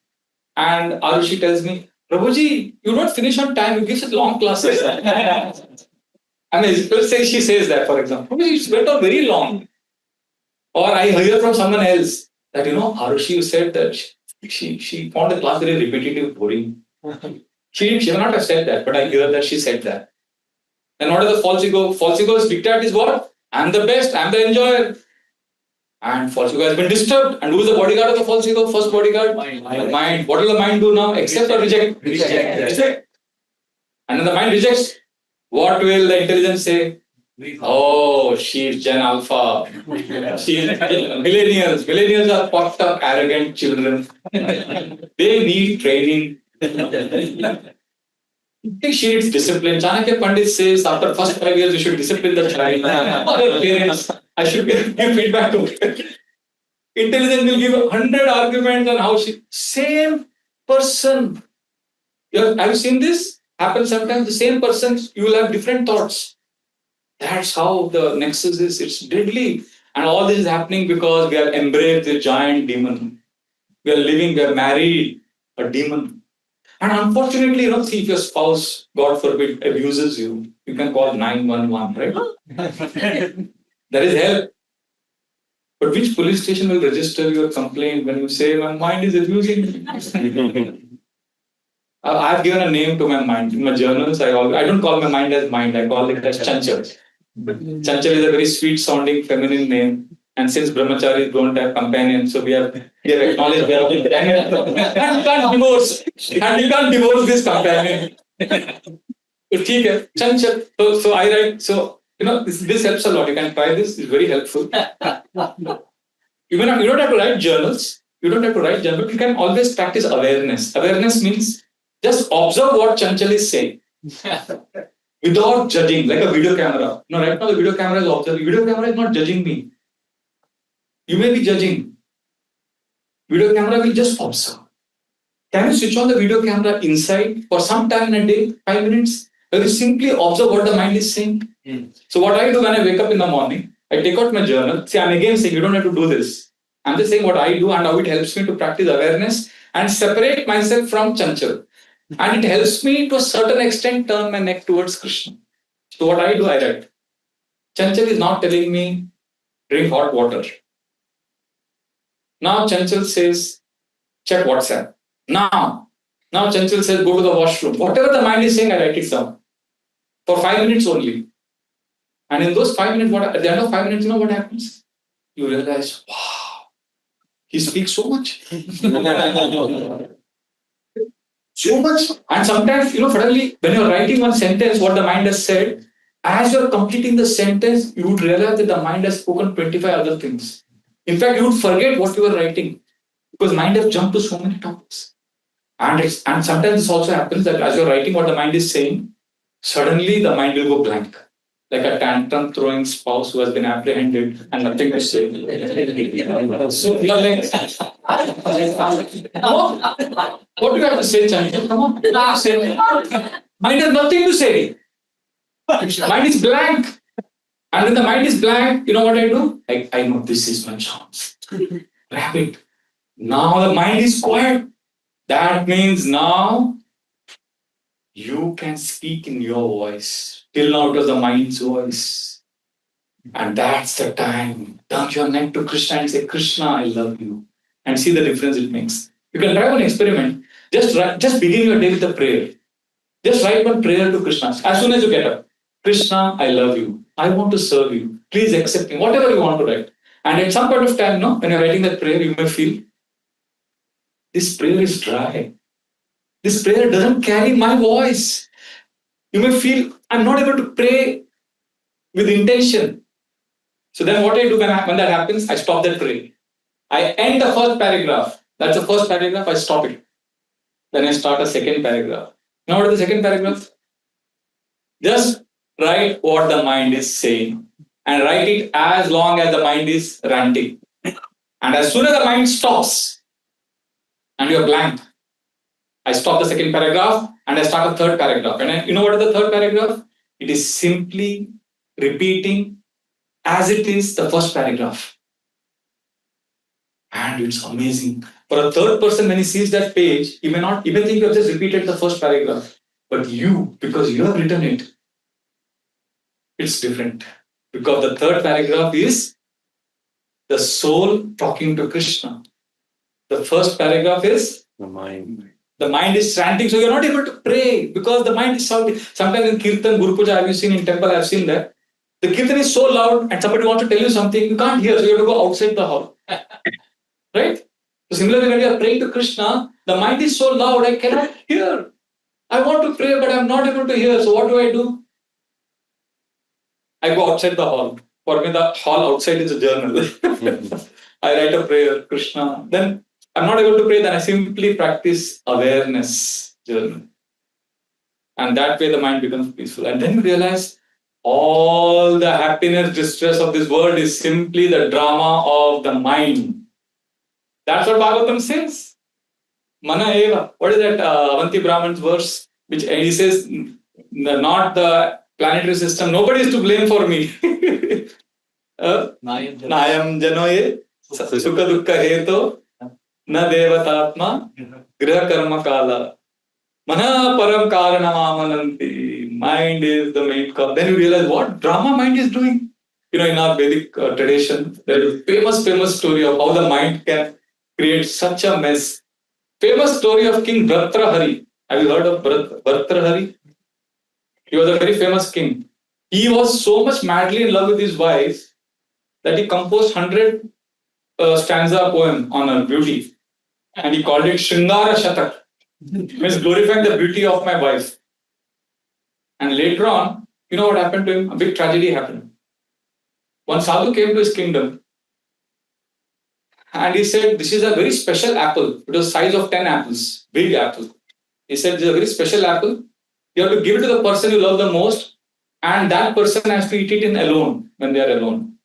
And Arushi tells me, Prabhuji, you don't finish on time, you give such long classes. I mean, let's say she says that, for example. Prabhuji, it went on very long. Or I hear from someone else that, Arushi said that she found the class very repetitive, boring. She may not have said that, but I hear that she said that. Then what is the false ego? False ego's dictate is what? I'm the best, I'm the enjoyer. And false ego has been disturbed. And who is the bodyguard of the false ego? First bodyguard? Mind. What will the mind do now? Accept or reject? Reject. And when the mind rejects, what will the intelligence say? Oh, she's Gen Alpha. She is millennials. Millennials are puffed up, arrogant children. They need training. She needs discipline. Chanakya Pandit says after first 5 years, you should discipline the child. Other parents, I should give feedback to her. Intelligence will give 100 arguments on how same person. Have you seen this? Happen sometimes. The same person, you will have different thoughts. That's how the nexus is. It's deadly. And all this is happening because we have embraced the giant demon. We are married a demon. And unfortunately, see if your spouse, God forbid, abuses you, you can call 911, right? There is help. But which police station will register your complaint when you say, my mind is abusing me? I've given a name to my mind. In my journals, I don't call my mind as mind, I call it as Chanchal. Chanchal is a very sweet sounding feminine name. And since brahmacharis don't have companions, so we have acknowledged we have companion. And you can't divorce. And you can't divorce this companion. Okay, Chanchal. So I write, this helps a lot. You can try this, it's very helpful. You don't have to write journals. You You can always practice awareness. Awareness means just observe what Chanchal is saying. Without judging, like a video camera. Right now the video camera is observing. Video camera is not judging me. You may be judging. Video camera will just observe. Can you switch on the video camera inside for some time in a day, 5 minutes? Where you simply observe what the mind is saying. So what I do when I wake up in the morning, I take out my journal. See, I'm again saying you don't have to do this. I'm just saying what I do and how it helps me to practice awareness and separate myself from Chanchal. And it helps me to a certain extent turn my neck towards Krishna. So what I do, I write. Chanchal is not telling me drink hot water. Now Chanchal says check WhatsApp. Now Chanchal says go to the washroom. Whatever the mind is saying, I write it down. For 5 minutes only. And in those 5 minutes, at the end of 5 minutes, you know what happens? You realize, wow, he speaks so much. So much. And sometimes, suddenly, when you're writing one sentence, what the mind has said, as you're completing the sentence, you would realize that the mind has spoken 25 other things. In fact, you would forget what you were writing because mind has jumped to so many topics. And sometimes this also happens that as you're writing what the mind is saying, suddenly the mind will go blank. Like a tantrum throwing spouse who has been apprehended and nothing to say. So you're like, what do you have to say, Chanchal? Come on, say. Mind has nothing to say. Mind is blank. And when the mind is blank, you know what I do? I know this is my chance. Grab it. Now the mind is quiet. That means now you can speak in your voice. Till now it was the mind's voice. And that's the time. Turn your neck to Krishna and say, Krishna, I love you. And see the difference it makes. You can try one experiment. Just begin your day with a prayer. Just write one prayer to Krishna. As soon as you get up. Krishna, I love you. I want to serve you. Please accept me. Whatever you want to write. And at some point of time, when you're writing that prayer, you may feel, this prayer is dry. This prayer doesn't carry my voice. You may feel, I'm not able to pray with intention. So then what I do when that happens, I stop that prayer. I end the first paragraph. That's the first paragraph, I stop it. Then I start a second paragraph. Now what is the second paragraph? Just write what the mind is saying. And write it as long as the mind is ranting. And as soon as the mind stops, and you're blank, I stop the second paragraph and I start a third paragraph. And you know what is the third paragraph? It is simply repeating as it is the first paragraph. And it's amazing. For a third person, when he sees that page, he may not even think you have just repeated the first paragraph. But you, because you have written it, it's different. Because the third paragraph is the soul talking to Krishna. The first paragraph is the mind. The mind is chanting, so you're not able to pray because the mind is shouting. Sometimes in Kirtan, Guru Puja, have you seen in temple? I've seen that. The Kirtan is so loud and somebody wants to tell you something, you can't hear, so you have to go outside the hall. Right? So similarly, when you are praying to Krishna, the mind is so loud, I cannot hear. I want to pray, but I'm not able to hear. So what do? I go outside the hall. For me, the hall outside is a journal. I write a prayer, Krishna. Then I'm not able to pray, then I simply practice awareness journal. And that way the mind becomes peaceful. And then you realize all the happiness, distress of this world is simply the drama of the mind. That's what Bhagavatam says. Mana eva. What is that Avanti Brahman's verse? Which he says, not the planetary system. Nobody is to blame for me. Nayam janoye sukha dukkha heto na devatatma griha karma kala. Mana param karanamamananti. Mind is the main cause. Then you realize what drama mind is doing. In our Vedic tradition, there is a famous story of how the mind can create such a mess. Famous story of King Vraja. Have you heard of Vraja? He was a very famous king. He was so much madly in love with his wife that he composed 100 stanza poem on her beauty. And he called it Shringara Shatak. Means glorifying the beauty of my wife. And later on, you know what happened to him? A big tragedy happened. One sadhu came to his kingdom and he said, this is a very special apple. It was the size of 10 apples, big apple. He said, this is a very special apple. You have to give it to the person you love the most, and that person has to eat it in alone when they are alone.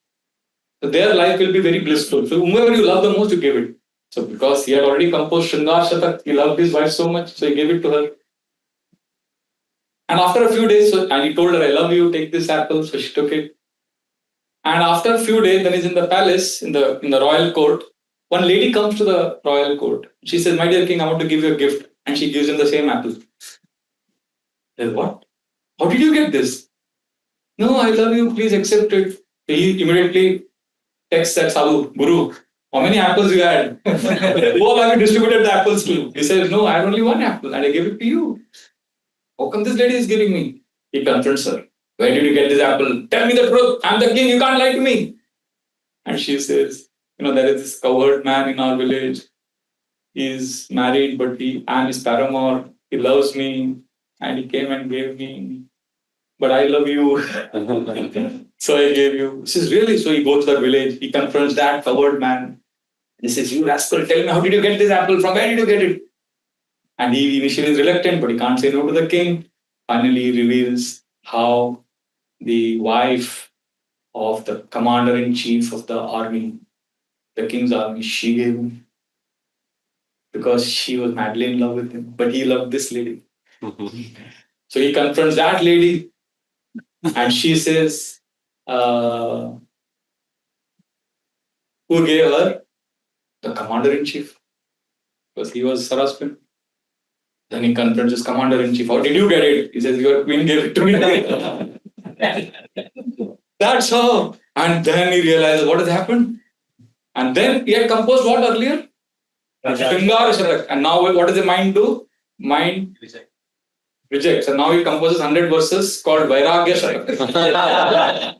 So their life will be very blissful. So whomever you love the most, you give it. So because he had already composed Shringar Shatak, he loved his wife so much, so he gave it to her. And after a few days, and he told her, I love you, take this apple. So she took it. And after a few days, then he's in the palace, in the royal court. One lady comes to the royal court. She says, my dear king, I want to give you a gift. And she gives him the same apple. He says, what? How did you get this? No, I love you, please accept it. He immediately texts that sadhu, Guru, how many apples you had? Who have you distributed the apples to? He says, no, I had only one apple and I gave it to you. How come this lady is giving me? He confronts her. Where did you get this apple? Tell me the truth. I'm the king. You can't lie to me. And she says, there is this cowherd man in our village. He is married, but I'm his paramour. He loves me. And he came and gave me. But I love you. So I gave you. This is really, so he goes to the village. He confronts that cowherd man. He says, you rascal, tell me, how did you get this apple? From where did you get it? And he initially is reluctant, but he can't say no to the king. Finally, he reveals how the wife of the commander-in-chief of the army, the king's army, she gave him. Because she was madly in love with him. But he loved this lady. So he confronts that lady. And she says, who gave her? The commander-in-chief. Because he was her husband. Then he confronts his commander-in-chief. How did you get it? He says, your queen gave it to me. That's how. And then he realizes what has happened. And then he had composed what earlier? And now what does the mind do? Mind rejects. And now he composes 100 verses called Vairagya Shatak.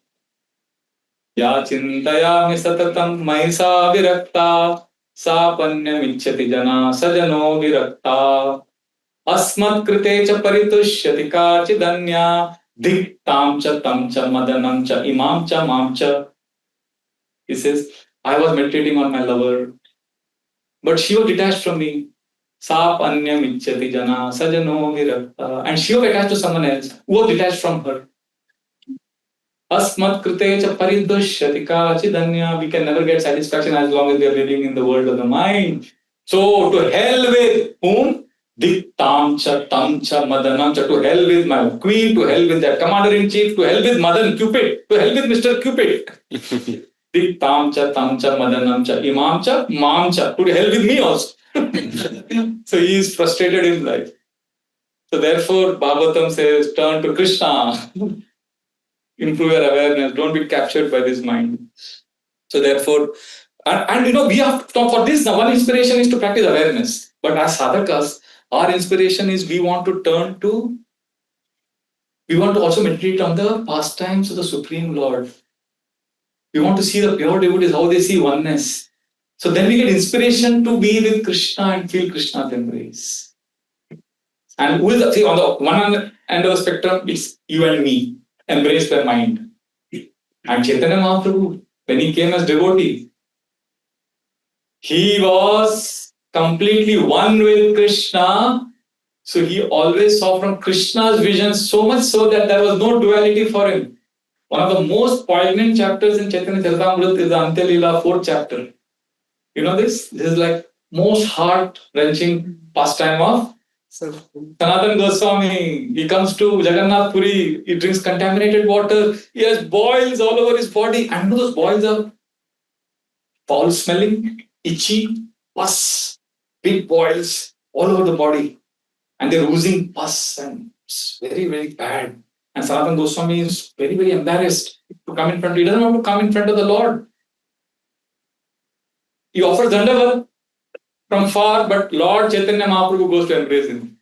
Ya chintayami satatam maisa virakta sa panyam icchati jana sajano virakta. Asmat krite cha paritushyati kachidanya diktam cha tam cha madanam cha imam cha mam cha. He says, I was meditating on my lover, but she was detached from me. Sap anyam ichyati jana sajano virakta. And she was attached to someone else who was detached from her. Asmat krite cha paridushyati kachidanya. We can never get satisfaction as long as we are living in the world of the mind. So to hell with whom? Diktam cha tam cha madanam cha. To hell with my queen, to hell with that commander-in-chief, to hell with Madan Cupid, to hell with Mr. Cupid. Diktam cha tam cha madanam cha imam cha mam cha. To hell with me also. So he is frustrated in life. So therefore Bhagavatam says, turn to Krishna. Improve your awareness. Don't be captured by this mind. So therefore, and we have to talk for this. Now, one inspiration is to practice awareness. But as sadhakas, our inspiration is we want to also meditate on the pastimes of the Supreme Lord. We want to see the pure devotees, how they see oneness. So then we get inspiration to be with Krishna and feel Krishna's embrace. And on the one end of the spectrum, it's you and me, embraced by mind. And Chaitanya Mahaprabhu, when he came as devotee, he was completely one with Krishna. So he always saw from Krishna's vision, so much so that there was no duality for him. One of the most poignant chapters in Chaitanya Charitamrita is the Antya Leela 4th chapter. You know this? This is like most heart-wrenching pastime of Sanatana Goswami. He comes to Jagannath Puri, he drinks contaminated water, he has boils all over his body, and those boils are foul-smelling, itchy, pus, big boils all over the body. And they're oozing pus, and it's very, very bad. And Sanatana Goswami is very, very embarrassed to come in front. He doesn't want to come in front of the Lord. He offers Dandavat from far, but Lord Chaitanya Mahaprabhu goes to embrace him.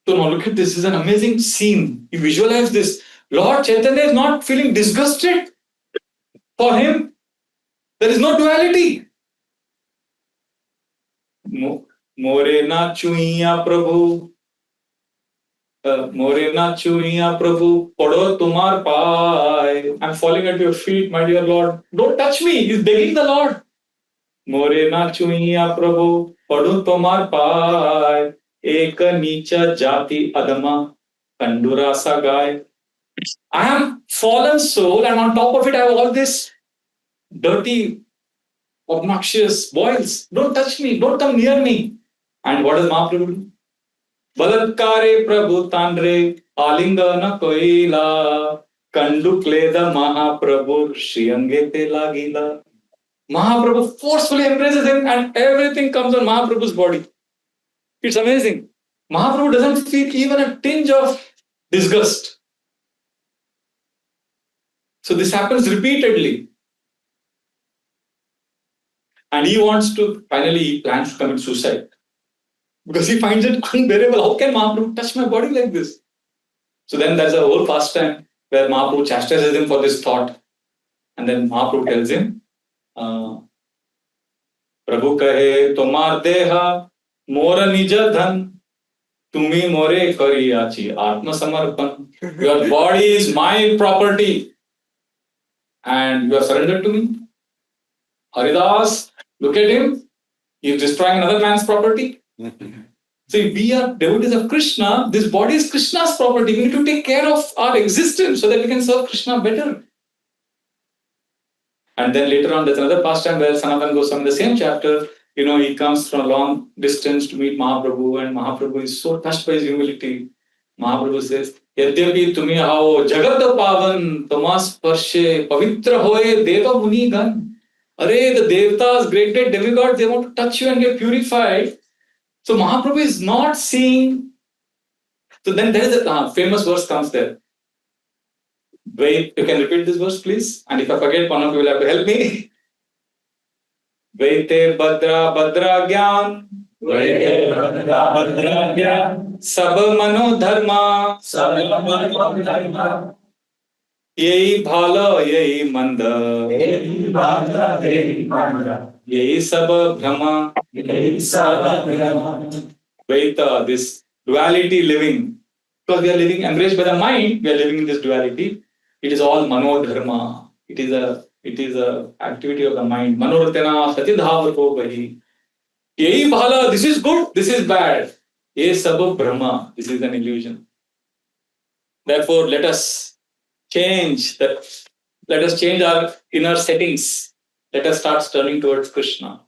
So now look at this. This is an amazing scene. You visualize this. Lord Chaitanya is not feeling disgusted. For him, there is no duality. More na chuiya Prabhu. More na chuiya Prabhu. Pado tumar pai. I'm falling at your feet, my dear Lord. Don't touch me. He's begging the Lord. More na chuiya Prabhu. Pado tumar pai. Eka nicha jati adama. Kandura sagai. I am fallen soul, and on top of it I have all this dirty, obnoxious boils. Don't touch me. Don't come near me. And what does Mahaprabhu do? Balatkare Prabhu Tandre Alingana Koila Kandu Kleda Mahaprabhu Shriyangete Lagila. Mahaprabhu forcefully embraces him, and everything comes on Mahaprabhu's body. It's amazing. Mahaprabhu doesn't feel even a tinge of disgust. So this happens repeatedly. And he wants to, finally he plans to commit suicide. Because he finds it unbearable. How can Mahaprabhu touch my body like this? So then there's a whole pastime where Mahaprabhu chastises him for this thought. And then Mahaprabhu tells him, Prabhu kahe tomar deha mora nija dhan tumi more kariyachi atma samarpan. Your body is my property and you are surrendered to me. Haridas, look at him. He is destroying another man's property. So if we are devotees of Krishna, this body is Krishna's property. We need to take care of our existence so that we can serve Krishna better. And then later on, there's another pastime where Sanatana Goswami, in the same chapter, he comes from a long distance to meet Mahaprabhu, and Mahaprabhu is so touched by his humility. Mahaprabhu says, Yadyapi tumi hao jagat pavan tamas parshe pavitra hoye deva muni gan. Are the devtas, great demigods, they want to touch you and get purified. So Mahaprabhu is not seeing. So then there is a famous verse comes there. Wait, you can repeat this verse, please? And if I forget, one of you will have to help me. Vaite badra badra gyan. Vaite badra badra gyan. Sab mano dharma. Sab mano dharma. Yehi bhala, yehi manda. Yehi bhala, yehi manda. Yehi sab brahma. Yehi sab brahma. Dvaita, this duality living. Because we are living, embraced by the mind, we are living in this duality. It is all manodharma. It is a activity of the mind. Manoratena satidhavato bahi. Yehi bhala, this is good, this is bad. Ye sab brahma, this is an illusion. Therefore, let us change that. Let us change our inner settings. Let us start turning towards Krishna.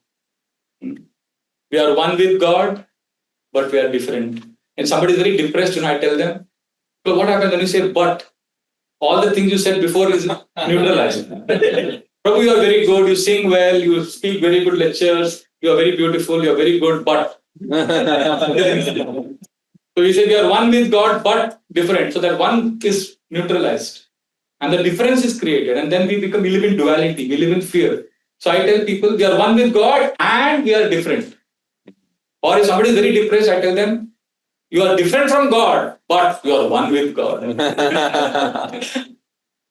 We are one with God, but we are different. And somebody is very depressed, I tell them, so what happens when you say but? All the things you said before is neutralized. Prabhu, you are very good, you sing well, you speak very good lectures, you are very beautiful, you are very good, but. So we say we are one with God, but different. So that one is neutralized. And the difference is created. And then we live in duality, we live in fear. So I tell people, we are one with God and we are different. Or if somebody is very depressed, I tell them, you are different from God, but you are one with God.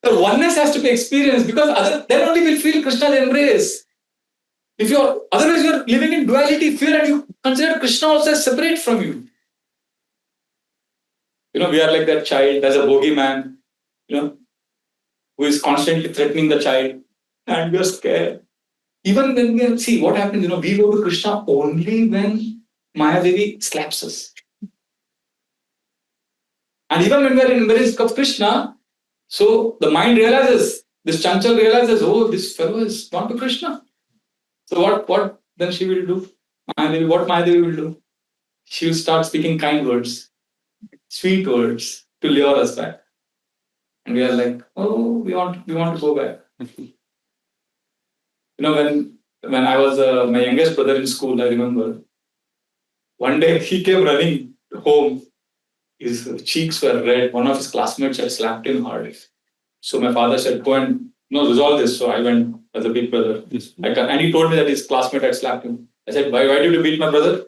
So oneness has to be experienced because then only we'll feel Krishna's embrace. Otherwise you are living in duality, fear, and you consider Krishna also as separate from you. We are like that child, there's a bogeyman, who is constantly threatening the child, and we are scared. Even when we see what happens, we go to Krishna only when Maya Devi slaps us. And even when we are in embrace of Krishna, so the mind realizes, this Chanchal realizes, oh, this fellow is gone to Krishna. So what then she will do? What Maya Devi will do? She will start speaking kind words, sweet words to lure us back. And we are like, oh, we want to go back. When I was my youngest brother in school, I remember, one day he came running home. His cheeks were red. One of his classmates had slapped him hard. So my father said, go and resolve this. So I went as a big brother. And he told me that his classmate had slapped him. I said, why did you beat my brother?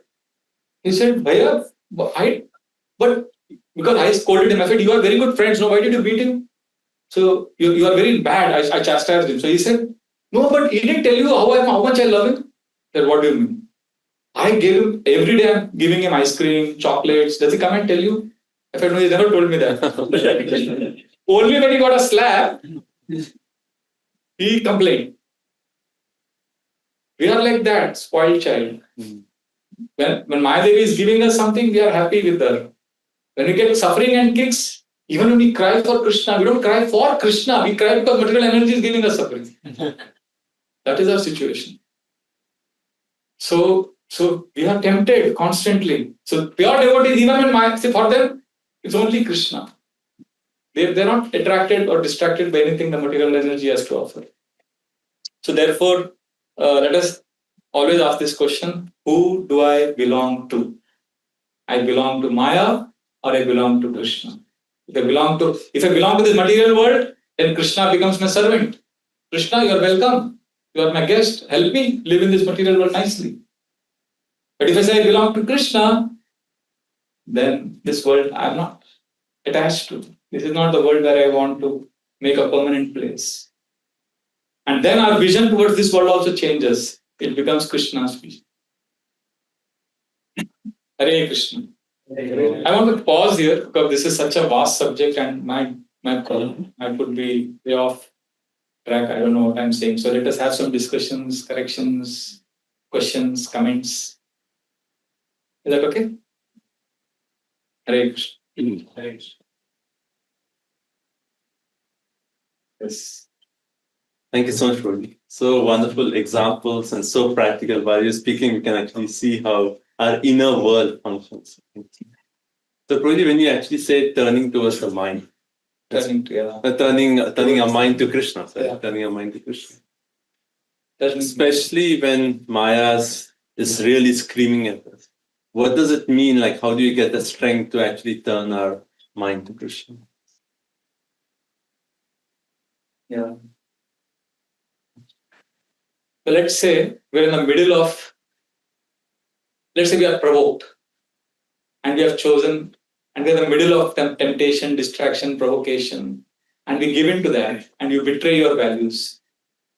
He said, Bhaiya, but because I scolded him, I said, you are very good friends. No, why did you beat him? So you are very bad. I chastised him. So he said, no, but he didn't tell you how much I love him. I said, what do you mean? I gave him, every day I'm giving him ice cream, chocolates. Does he come and tell you? I said, no, he never told me that. Only when he got a slap, he complained. We are like that, spoiled child. When Maya Devi is giving us something, we are happy with her. When we get suffering and kicks, even when we cry for Krishna, we don't cry for Krishna, we cry because material energy is giving us suffering. That is our situation. So we are tempted constantly. So pure devotees, even when Maya, for them, it's only Krishna. They're not attracted or distracted by anything the material energy has to offer. So therefore, let us always ask this question, who do I belong to? I belong to Maya or I belong to Krishna? If I belong to this material world, then Krishna becomes my servant. Krishna, you are welcome. You are my guest. Help me live in this material world nicely. But if I say I belong to Krishna, then this world I am not attached to. This is not the world where I want to make a permanent place. And then our vision towards this world also changes. It becomes Krishna's vision. Hare Krishna. I want to pause here because this is such a vast subject and my I could be way off track. I don't know what I'm saying. So let us have some discussions, corrections, questions, comments. Is that okay? Hare Krishna. Hare Krishna. Yes. Thank you so much, Prabhuji. So wonderful examples and so practical. While you're speaking, we can actually see how our inner world functions. So Prabhuji, when you actually say turning towards the mind, turning our mind to Krishna, turning our mind to Krishna. Especially when Maya's is really screaming at us. What does it mean? Like, how do you get the strength to actually turn our mind to Krishna? Yeah. So let's say we're in the middle of, let's say we are provoked and we have chosen, and we're in the middle of temptation, distraction, provocation, and we give in to that and you betray your values.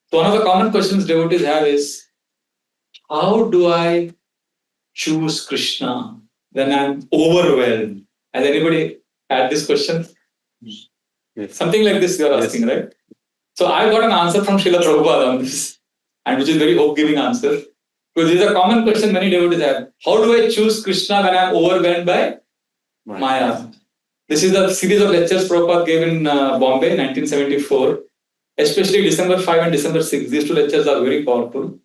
So one of the common questions devotees have is, how do I choose Krishna then I'm overwhelmed. Has anybody had this question? Yes. Something like this you're asking, Yes. right? So I got an answer from Srila Prabhupada on this, and which is very hope-giving answer. Because this is a common question many devotees have. How do I choose Krishna when I'm overwhelmed by Maya? This is a series of lectures Prabhupada gave in Bombay, 1974, especially December 5 and December 6. These two lectures are very powerful.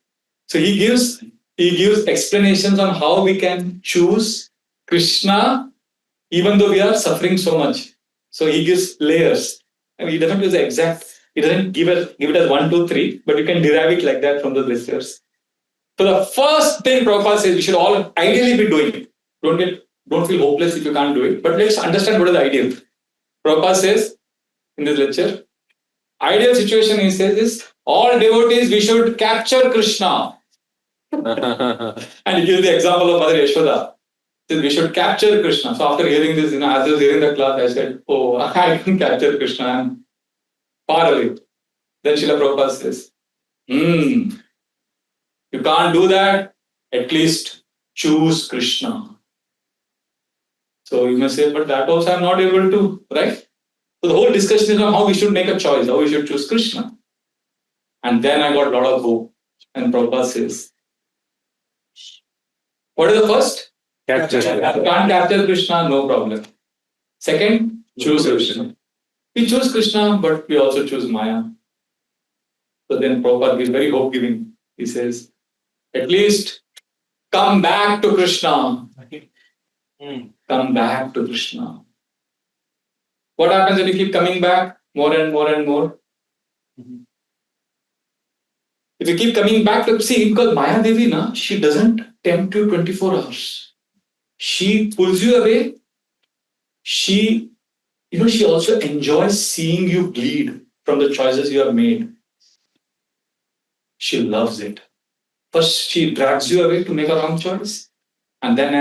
So he gives explanations on how we can choose Krishna even though we are suffering so much. So he gives layers. I mean, he doesn't use the exact, he doesn't give it as 1, 2, 3, but you can derive it like that from the lectures. So the first thing Prabhupada says we should all ideally be doing it. Don't feel hopeless if you can't do it. But let's understand what is the ideal. Prabhupada says in this lecture, ideal situation he says is all devotees we should capture Krishna. And he gives the example of Mother Yashoda. He says we should capture Krishna. So after hearing this, as I was hearing the class, I said, oh, I can capture Krishna. I'm far away. Then Srila Prabhupada says, you can't do that. At least choose Krishna. So you may say, but that also I'm not able to, right? So the whole discussion is on how we should make a choice, how we should choose Krishna. And then I got a lot of hope. And Prabhupada says, what is the first? Capture. You can't capture Krishna, no problem. Second, choose Krishna. We choose Krishna, but we also choose Maya. So then Prabhupada is very hope-giving. He says, at least come back to Krishna. Come back to Krishna. What happens when you keep coming back more and more and more? If you keep coming back to, see, because Maya Devi, she doesn't tempt you 24 hours. She pulls you away. She also enjoys seeing you bleed from the choices you have made. She loves it. First, she drags you away to make a wrong choice. And then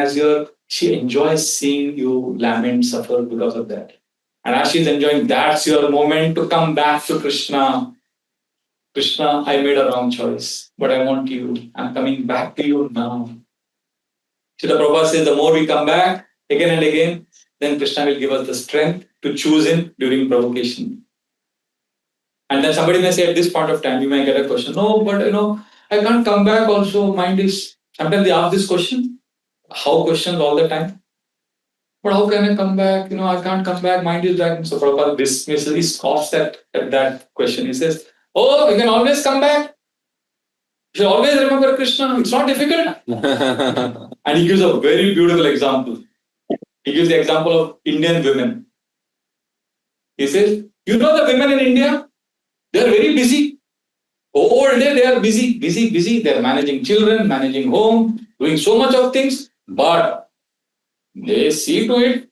she enjoys seeing you lament, suffer because of that. And as she's enjoying, that's your moment to come back to Krishna. Krishna, I made a wrong choice, but I want you. I'm coming back to you now. Srila Prabhupada says the more we come back again and again, then Krishna will give us the strength to choose him during provocation. And then somebody may say at this point of time, you may get a question, no, but I can't come back also. Mind is, sometimes they ask this question, how questions all the time. But how can I come back? I can't come back. Mind is back. So Prabhupada dismisses, he scoffs at that question. He says, oh, you can always come back. You should always remember Krishna. It's not difficult. And he gives a very beautiful example. He gives the example of Indian women. He says, the women in India, they are very busy. All day they are busy. They are managing children, managing home, doing so much of things. But they see to it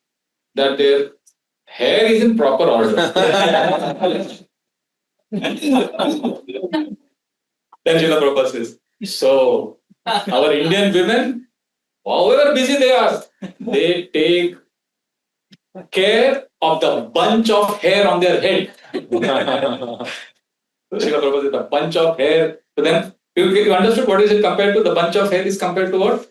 that their hair is in proper order. Then Srila Prabhupada says, so our Indian women, however busy they are, they take care of the bunch of hair on their head. Srila Prabhupada says, the bunch of hair. So then, you understood what is it compared to? The bunch of hair is compared to what?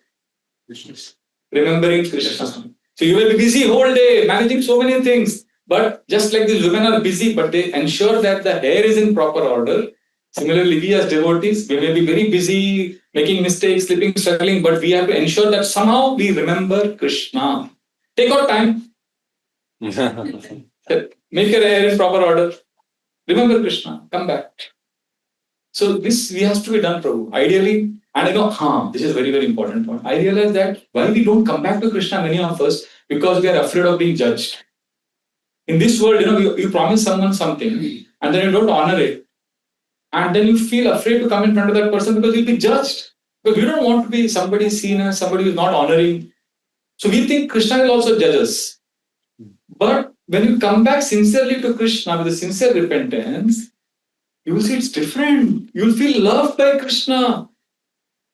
Remembering Krishna. So you will be busy whole day, managing so many things. But just like these women are busy, but they ensure that the hair is in proper order. Similarly, we as devotees, we may be very busy, making mistakes, sleeping, struggling, but we have to ensure that somehow we remember Krishna. Take out time. Make your hair in proper order. Remember Krishna. Come back. So this has to be done, Prabhu. Ideally, and this is very, very important point. I realize that why we don't come back to Krishna, many of us, because we are afraid of being judged. In this world, you promise someone something and then you don't honor it. And then you feel afraid to come in front of that person because you'll be judged. Because you don't want to be somebody seen as somebody who's not honoring. So we think Krishna will also judge us. But when you come back sincerely to Krishna with a sincere repentance, you will see it's different. You will feel loved by Krishna.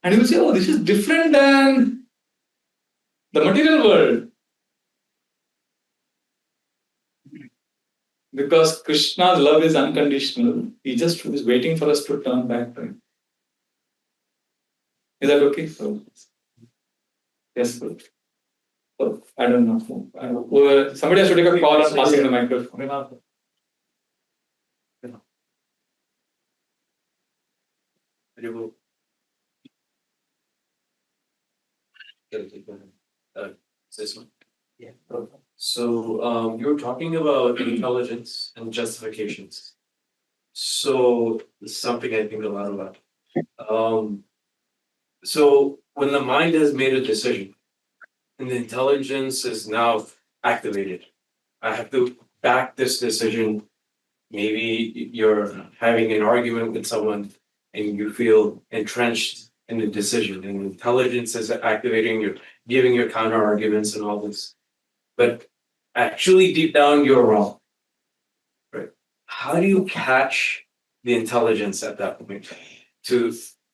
And you will say, oh, this is different than the material world. Because Krishna's love is unconditional. He just is waiting for us to turn back to him. Is that okay? Yes, good. I don't know. Somebody has to take a call and pass in the microphone. This one. Yeah. So you were talking about intelligence and justifications. So this is something I think a lot about. So when the mind has made a decision and the intelligence is now activated, I have to back this decision. Maybe you're having an argument with someone and you feel entrenched in the decision, and intelligence is activating, you're giving your counter arguments and all this. But actually, deep down, you're wrong. Right? How do you catch the intelligence at that point?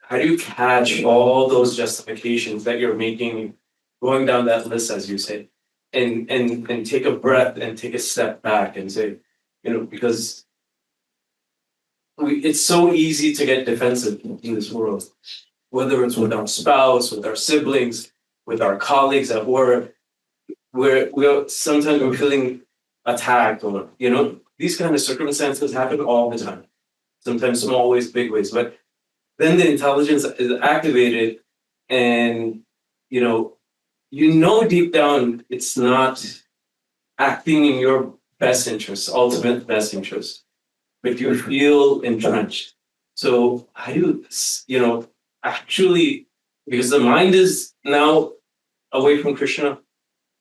How do you catch all those justifications that you're making, going down that list, as you say, and take a breath and take a step back and say, because it's so easy to get defensive in this world, whether it's with our spouse, with our siblings, with our colleagues at work. We're sometimes we're feeling attacked, or these kind of circumstances happen all the time. Sometimes small ways, big ways, but then the intelligence is activated, and deep down it's not acting in your best interest, ultimate best interest, but you feel entrenched. So how do you, actually, because the mind is now away from Krishna,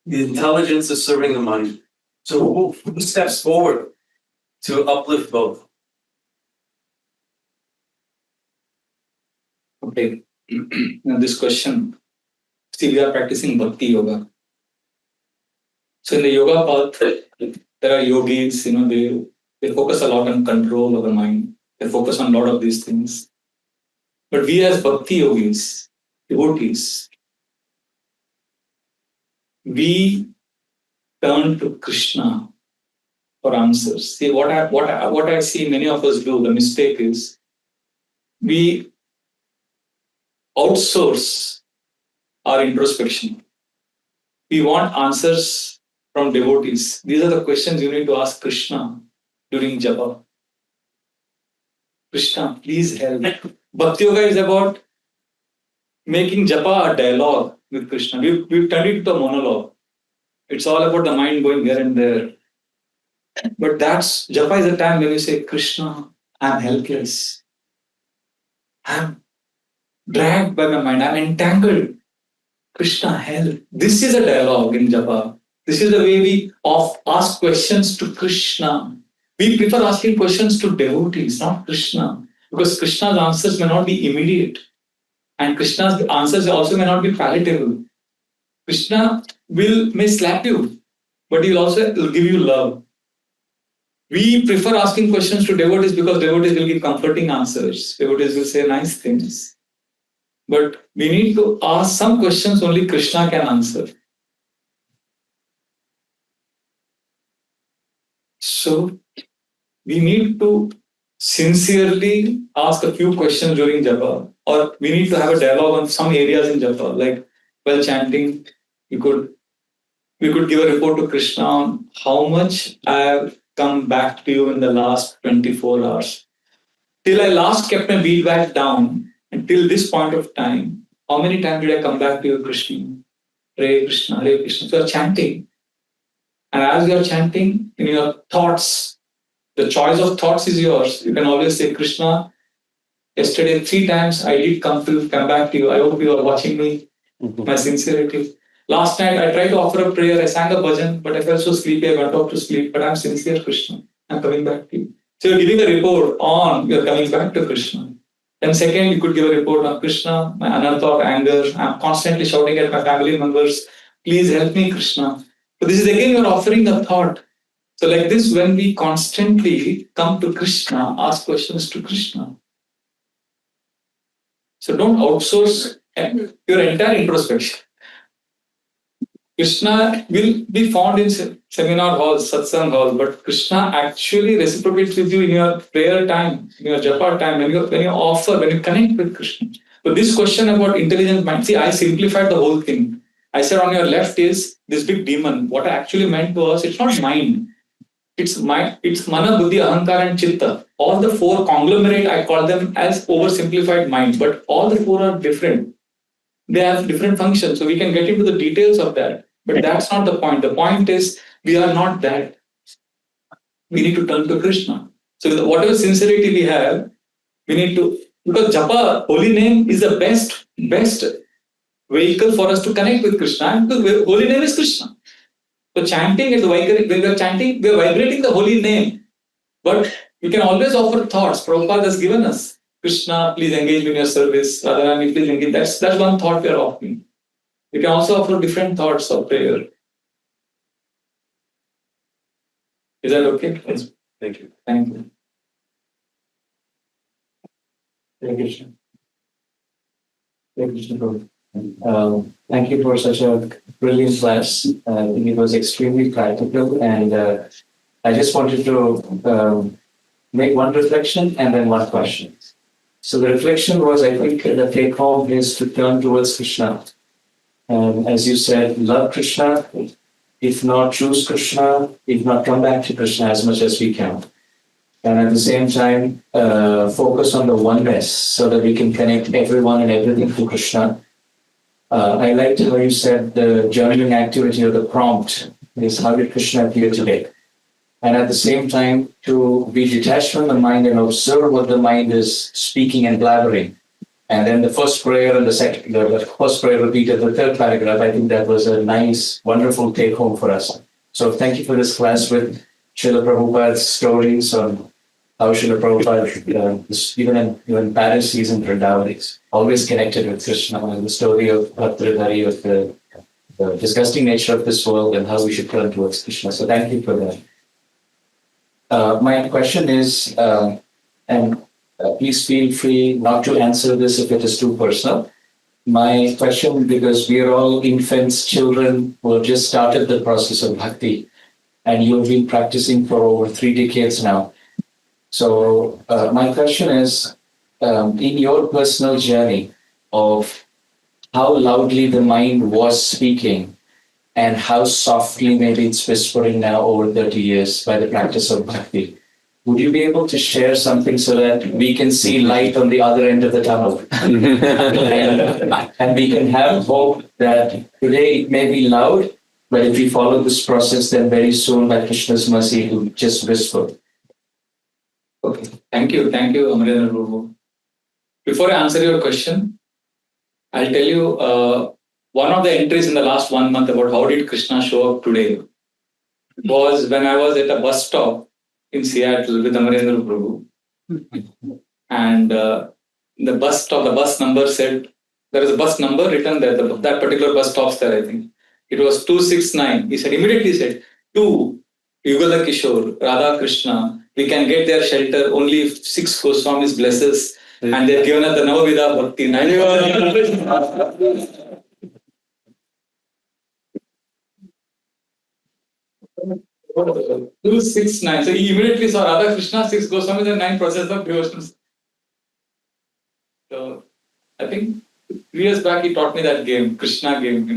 the intelligence is serving the mind. So who steps forward to uplift both? Okay. Now this question, see, we are practicing Bhakti Yoga. So in the yoga path, there are yogis, they focus a lot on control of the mind. They focus on a lot of these things. But we as Bhakti yogis, devotees, we turn to Krishna for answers. See, what I see many of us do, the mistake is we outsource our introspection. We want answers from devotees. These are the questions you need to ask Krishna during japa. Krishna, please help. Bhakti Yoga is about making japa a dialogue with Krishna. We've turned it into a monologue. It's all about the mind going here and there. But japa is a time when you say, Krishna, I'm helpless. I'm dragged by my mind. I'm entangled. Krishna, help. This is a dialogue in japa. This is the way we ask questions to Krishna. We prefer asking questions to devotees, not Krishna, because Krishna's answers may not be immediate, and Krishna's answers also may not be palatable. Krishna may slap you, but he'll give you love. We prefer asking questions to devotees because devotees will give comforting answers. Devotees will say nice things. But we need to ask some questions only Krishna can answer. So we need to sincerely ask a few questions during japa, or we need to have a dialogue on some areas in japa, like while chanting, we could give a report to Krishna on how much I have come back to you in the last 24 hours. Till I last kept my bead bag down, until this point of time, how many times did I come back to you, Krishna? Hare Krishna, Hare Krishna. So you are chanting. And as you are chanting, in your thoughts, the choice of thoughts is yours. You can always say, Krishna, yesterday 3 times I did come back to you. I hope you are watching me, my sincerity. Last night I tried to offer a prayer. I sang a bhajan, but I felt so sleepy. I went off to sleep. But I'm sincere, Krishna. I'm coming back to you. So you're giving a report on you're coming back to Krishna. Then second, you could give a report on Krishna, my anartha of anger. I'm constantly shouting at my family members, please help me, Krishna. So this is again, you're offering a thought. So like this, when we constantly come to Krishna, ask questions to Krishna. So don't outsource your entire introspection. Krishna will be found in seminar halls, satsang halls, but Krishna actually reciprocates with you in your prayer time, in your japa time, when you connect with Krishna. So this question about intelligent mind, see, I simplified the whole thing. I said on your left is this big demon. What I actually meant was, it's not mind. It's mana, buddhi, ahankar, and chitta. All the four conglomerate, I call them as oversimplified mind, but all the four are different. They have different functions. So we can get into the details of that. But that's not the point. The point is, we are not that. We need to turn to Krishna. So whatever sincerity we have, we need to, because japa, holy name, is the best vehicle for us to connect with Krishna. Because holy name is Krishna. So chanting is when we are chanting, we are vibrating the holy name. But we can always offer thoughts. Prabhupada has given us, Krishna, please engage in your service. Radharani, please engage. That's one thought we are offering. We can also offer different thoughts of prayer. Is that okay? Yes. Thank you. Thank you. Hare Krishna. Hare Krishna, Prabhu. Thank you for such a brilliant class. I think it was extremely practical, and I just wanted to make one reflection and then one question. So the reflection was, I think the take home is to turn towards Krishna. And as you said, love Krishna, if not choose Krishna, if not come back to Krishna as much as we can. And at the same time, focus on the oneness so that we can connect everyone and everything to Krishna. I liked how you said the journaling activity or the prompt is how did Krishna appear today? And at the same time, to be detached from the mind and observe what the mind is speaking and blabbering. And then the first prayer and the first prayer repeated the third paragraph. I think that was a nice, wonderful take home for us. So thank you for this class with Srila Prabhupada's stories on how Srila Prabhupada, even in Paris, he's in Vrindavan, he's always connected with Krishna, and the story of Vraja Bihari, of the disgusting nature of this world and how we should turn towards Krishna. So thank you for that. My question is, please feel free not to answer this if it is too personal. My question, because we are all infants, children who have just started the process of bhakti, and you have been practicing for over 3 decades now. So my question is, in your personal journey of how loudly the mind was speaking and how softly maybe it's whispering now over 30 years by the practice of bhakti, would you be able to share something so that we can see light on the other end of the tunnel? and we can have hope that today it may be loud, but if we follow this process, then very soon by Krishna's mercy, it will just whisper. Okay. Thank you, Amarendra Prabhu. Before I answer your question, I'll tell you one of the entries in the last 1 month about how did Krishna show up today was when I was at a bus stop in Seattle with Amarendra Prabhu. And the bus number said, there is a bus number written there, that particular bus stops there, I think. It was 269. He immediately said, 2, Yugala Kishore, Radha Krishna, we can get their shelter only if 6 Goswamis bless us. And they've given us the Navavida Bhakti. 269. So he immediately saw Radha Krishna, 6 Goswamis, and 9 processes of devotions. So I think 3 years back he taught me that game, Krishna game,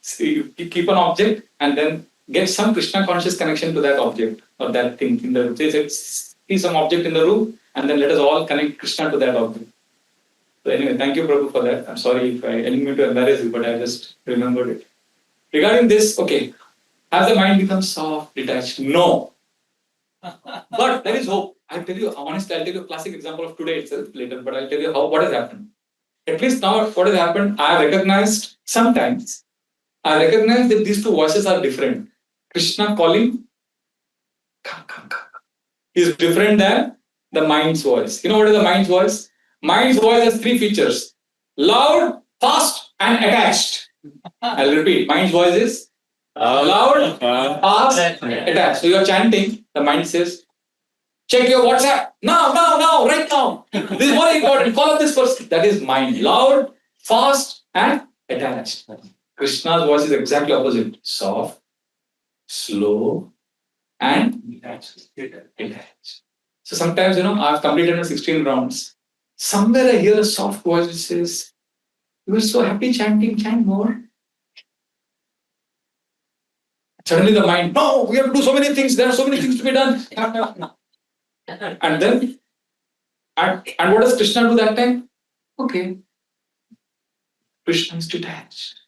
So you keep an object and then get some Krishna conscious connection to that object or that thing in the room. See some object in the room and then let us all connect Krishna to that object. So anyway, thank you, Prabhu, for that. I'm sorry if I didn't mean to embarrass you, but I just remembered it. Regarding this, okay, has the mind become soft, detached? No. But there is hope. I'll tell you, honestly, I'll tell you a classic example of today itself later, but I'll tell you what has happened. At least now what has happened, I have recognized sometimes, that these 2 voices are different. Krishna calling is different than the mind's voice. You know what is the mind's voice? Mind's voice has 3 features: loud, fast, and attached. I'll repeat. Mind's voice is loud, fast, attached. So you're chanting, the mind says, check your WhatsApp. Now, right now. This is very important. Call up this person. That is mind. Loud, fast, and attached. Krishna's voice is exactly opposite. Soft, slow, and detached. So sometimes, I've completed my 16 rounds. Somewhere I hear a soft voice which says, you are so happy chanting, chant more. Suddenly the mind, no, we have to do so many things. There are so many things to be done. And then, and what does Krishna do that time? Okay, Krishna is detached.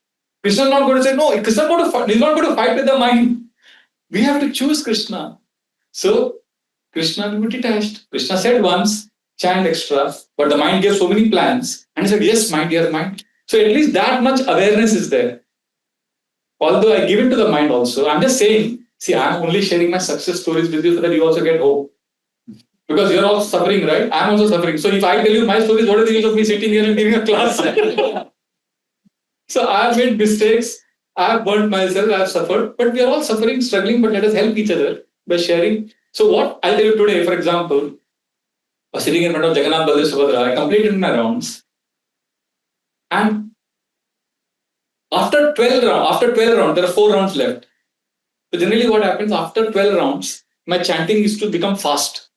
Krishna is not going to say, no, Krishna is not going to fight with the mind. We have to choose Krishna. So, Krishna will be detached. Krishna said once, chant extra, but the mind gave so many plans. And he said, yes, mind, dear mind. So, at least that much awareness is there. Although I give it to the mind also, I'm just saying, see, I'm only sharing my success stories with you so that you also get hope. Because you're all suffering, right? I'm also suffering. So if I tell you my stories, what is the use of me sitting here and giving a class? So I have made mistakes. I have burnt myself. I have suffered. But we are all suffering, struggling. But let us help each other by sharing. So what I'll tell you today, for example, I was sitting in front of Jagannath Baldev Subhadra. I completed my rounds. And after 12 rounds, there are 4 rounds left. So generally what happens after 12 rounds, my chanting used to become fast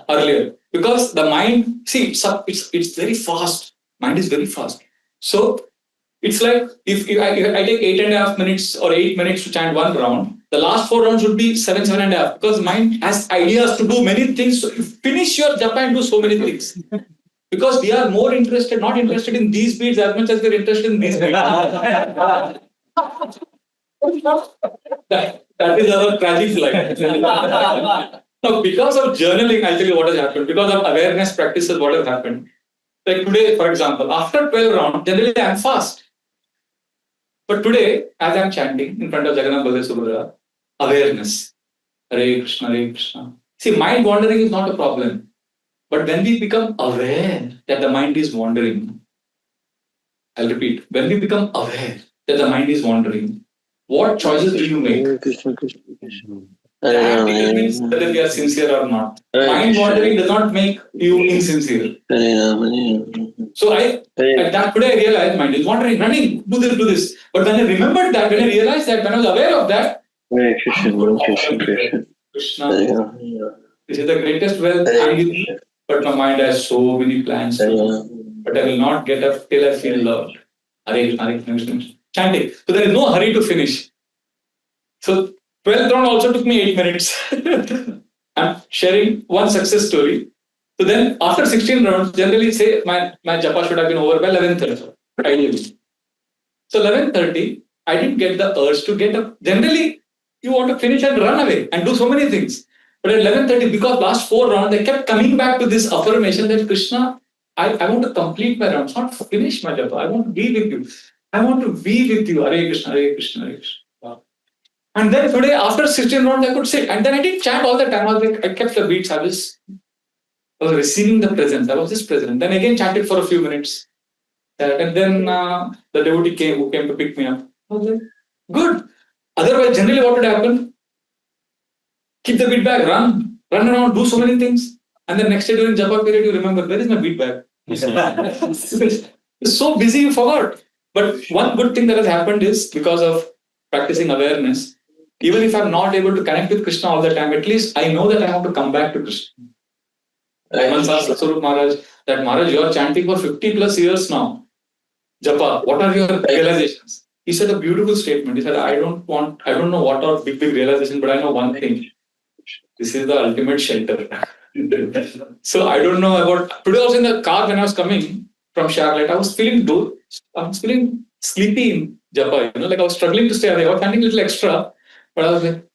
earlier. Because the mind, see, it's very fast. Mind is very fast. So it's like if I take 8.5 minutes or 8 minutes to chant one round, the last 4 rounds would be 7.5. Because mind has ideas to do many things. So you finish your japa and do so many things. Because we are more not interested in these beats as much as we're interested in these beats. that is our tragic life. Now, because of journaling, I'll tell you what has happened. Because of awareness practices, what has happened. Like today, for example, after 12 rounds, generally I'm fast. But today, as I'm chanting in front of Jagannath Baldev Subhadra, awareness. Hare Krishna, Hare Krishna. See, mind wandering is not a problem. But when we become aware that the mind is wandering, I'll repeat, when we become aware that the mind is wandering, what choices do you make? That determines whether we are sincere or not. Mind wandering does not make you insincere. So today I realized mind is wandering, running, do this. But when I remembered that, when I realized that, when I was aware of that, Krishna, this is the greatest wealth I'm with you, but my mind has so many plans to do. But I will not get up till I feel loved. Hare Krishna. Chanting. So there is no hurry to finish. So 12th round also took me 8 minutes. I'm sharing one success story. So then after 16 rounds, generally say my japa should have been over by 11:30. Ideally. So 11:30, I didn't get the urge to get up. Generally, you want to finish and run away and do so many things. But at 11:30, because last 4 rounds, I kept coming back to this affirmation that Krishna, I want to complete my rounds, not finish my japa. I want to be with you. I want to be with you. Hare Krishna, Hare Krishna, Hare Krishna. Wow. And then today, after 16 rounds, I could sit. And then I didn't chant all the time. I kept the beats. I was receiving the presence. I was just present. Then again chanted for a few minutes. And then the devotee who came to pick me up. I was like, good. Otherwise, generally what would happen? Keep the beat bag, run around, do so many things. And then next day during japa period, you remember, where is my beat bag? You're so busy, you forgot. But one good thing that has happened is because of practicing awareness, even if I'm not able to connect with Krishna all the time, at least I know that I have to come back to Krishna. I once asked Sasarup Maharaj that, Maharaj, you are chanting for 50 plus years now. Japa, what are your realizations? He said a beautiful statement. He said, I don't know what are big realizations, but I know one thing. This is the ultimate shelter. So I don't know about, today I was in the car when I was coming from Charlotte, I was feeling sleepy in japa, like I was struggling to stay awake. I was chanting a little extra, but I was like,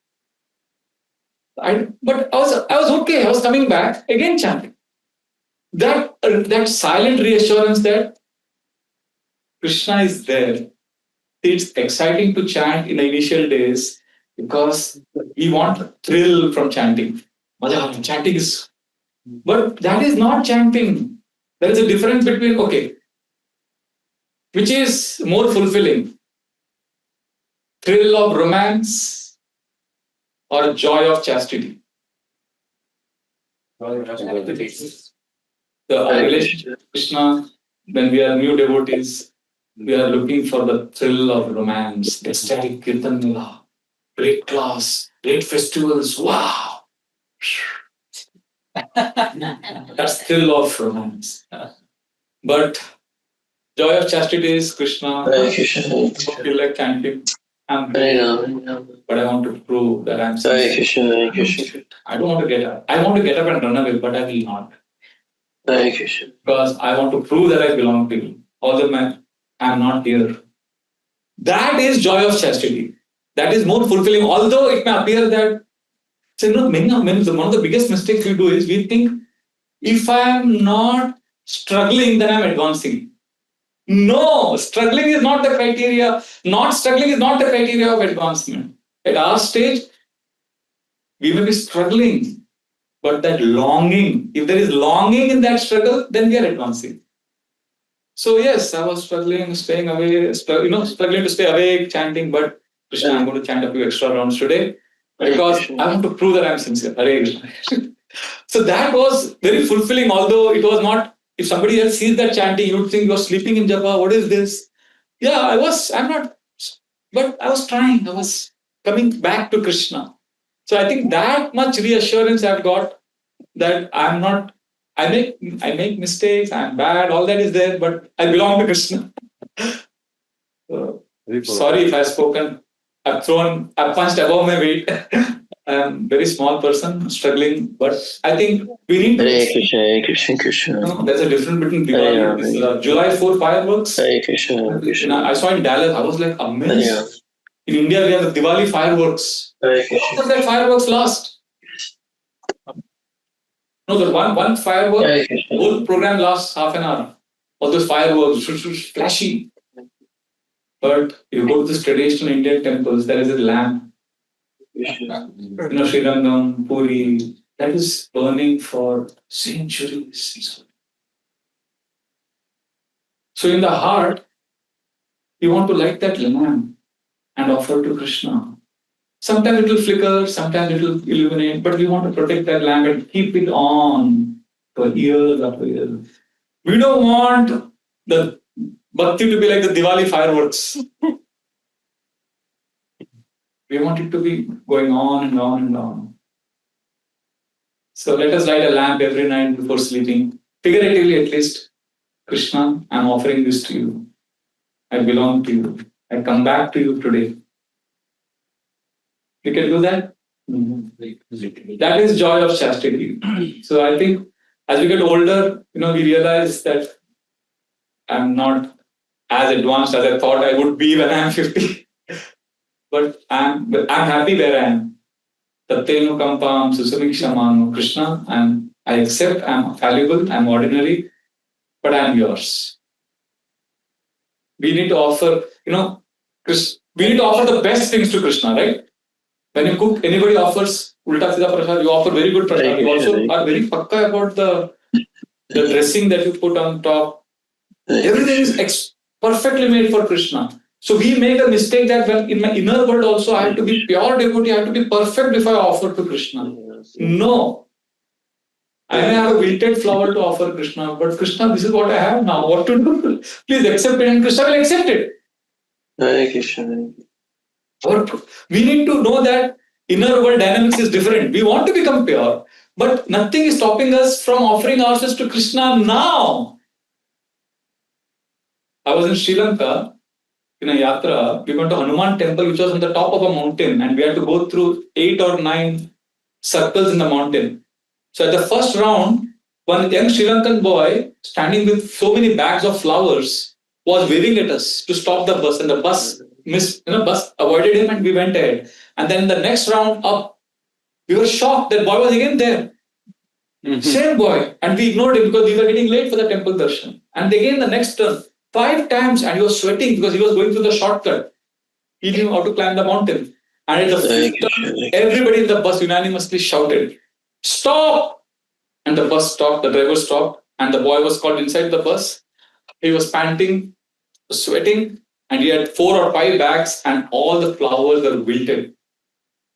I was okay. I was coming back again chanting. That silent reassurance that Krishna is there. It's exciting to chant in the initial days because we want thrill from chanting. Chanting is, but that is not chanting. There is a difference between, which is more fulfilling? Thrill of romance or joy of chastity? The relationship with Krishna, when we are new devotees, we are looking for the thrill of romance, ecstatic kirtan mila, great class, great festivals, wow! That's thrill of romance. But joy of chastity is Krishna, feel like chanting. I'm but I want to prove that I'm sincere. I don't want to get up. I want to get up and run away, but I will not. Because I want to prove that I belong to you. Although I'm not here. That is joy of chastity. That is more fulfilling. Although it may appear that, one of the biggest mistakes we do is we think if I'm not struggling, then I'm advancing. No, struggling is not the criteria. Not struggling is not the criteria of advancement. At our stage, we may be struggling, but that longing, if there is longing in that struggle, then we are advancing. So yes, I was struggling, staying away, struggling to stay awake, chanting, but Krishna, I'm going to chant a few extra rounds today because I want to prove that I'm sincere. Hare Krishna. So that was very fulfilling, although it was not, if somebody else sees that chanting, you would think you're sleeping in japa, what is this? Yeah, I'm not, but I was trying, I was coming back to Krishna. So I think that much reassurance I've got that I'm not, I make mistakes, I'm bad, all that is there, but I belong to Krishna. Sorry if I've spoken, I've punched above my weight. I'm a very small person, struggling, but I think we need to. Hare Krishna. There's a difference between Diwali, July 4 fireworks. Hare Krishna. I saw in Dallas, I was like amazed. In India, we have the Diwali fireworks. How does that fireworks last? No, the one firework, whole program lasts half an hour. All those fireworks, flashy. But you go to these traditional Indian temples, there is a lamp. Srirangam, Puri, that is burning for centuries. So in the heart, you want to light that lamp and offer to Krishna. Sometimes it will flicker, sometimes it will illuminate, but we want to protect that lamp and keep it on for years after years. We don't want the bhakti to be like the Diwali fireworks. We want it to be going on and on and on. So let us light a lamp every night before sleeping. Figuratively at least, Krishna, I'm offering this to you. I belong to you. I come back to you today. We can do that? That is joy of chastity. So I think as we get older, we realize that I'm not as advanced as I thought I would be when I'm 50. But I'm happy where I am. Tattenu kampam susamikshamanu. Krishna, I accept, I'm fallible, I'm ordinary, but I'm yours. We need to offer, we need to offer the best things to Krishna, right? When you cook, anybody offers ulta sida prasad, you offer very good prasad. You also are very pakka about the dressing that you put on top. Everything is perfectly made for Krishna. So we make a mistake that when in my inner world also I have to be pure devotee, I have to be perfect before I offer to Krishna. No. I may have a wilted flower to offer Krishna, but Krishna, this is what I have now. What to do? Please accept it, and Krishna will accept it. Hare Krishna. We need to know that inner world dynamics is different. We want to become pure, but nothing is stopping us from offering ourselves to Krishna now. I was in Sri Lanka in a yatra. We went to Hanuman temple, which was on the top of a mountain, and we had to go through 8 or 9 circles in the mountain. So at the first round, one young Sri Lankan boy standing with so many bags of flowers was waving at us to stop the bus, and the bus bus avoided him, and we went ahead. And then the next round up, we were shocked that boy was again there. Same boy, and we ignored him because we were getting late for the temple darshan. And again the next turn, 5 times, and he was sweating because he was going through the shortcut. He knew how to climb the mountain. And at the 5th turn, everybody in the bus unanimously shouted, "Stop!" And the bus stopped, the driver stopped, and the boy was called inside the bus. He was panting, sweating, and he had 4 or 5 bags, and all the flowers were wilted.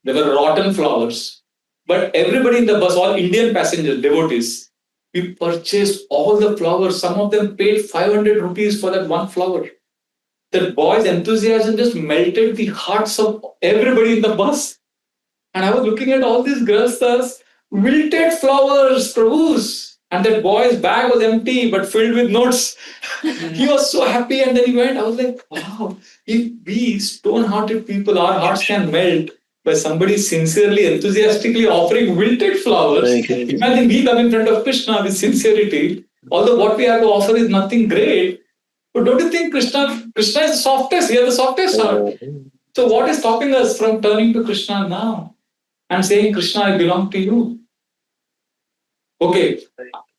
They were rotten flowers. But everybody in the bus, all Indian passengers, devotees, we purchased all the flowers. Some of them paid 500 rupees for that one flower. That boy's enthusiasm just melted the hearts of everybody in the bus. And I was looking at all these grastas, wilted flowers, Prabhus. And that boy's bag was empty but filled with notes. He was so happy, and then he went. I was like, wow, if we stone-hearted people, our hearts can melt by somebody sincerely, enthusiastically offering wilted flowers. Thank you. Imagine we come in front of Krishna with sincerity, although what we have to offer is nothing great. But don't you think Krishna is the softest? He has the softest heart. So what is stopping us from turning to Krishna now and saying, Krishna, I belong to you? Okay,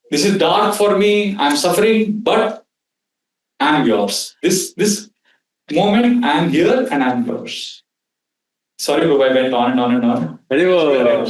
this is dark for me, I'm suffering, but I'm yours. This moment, I'm here and I'm yours. Sorry, Prabhu, I went on and on and on. Very well.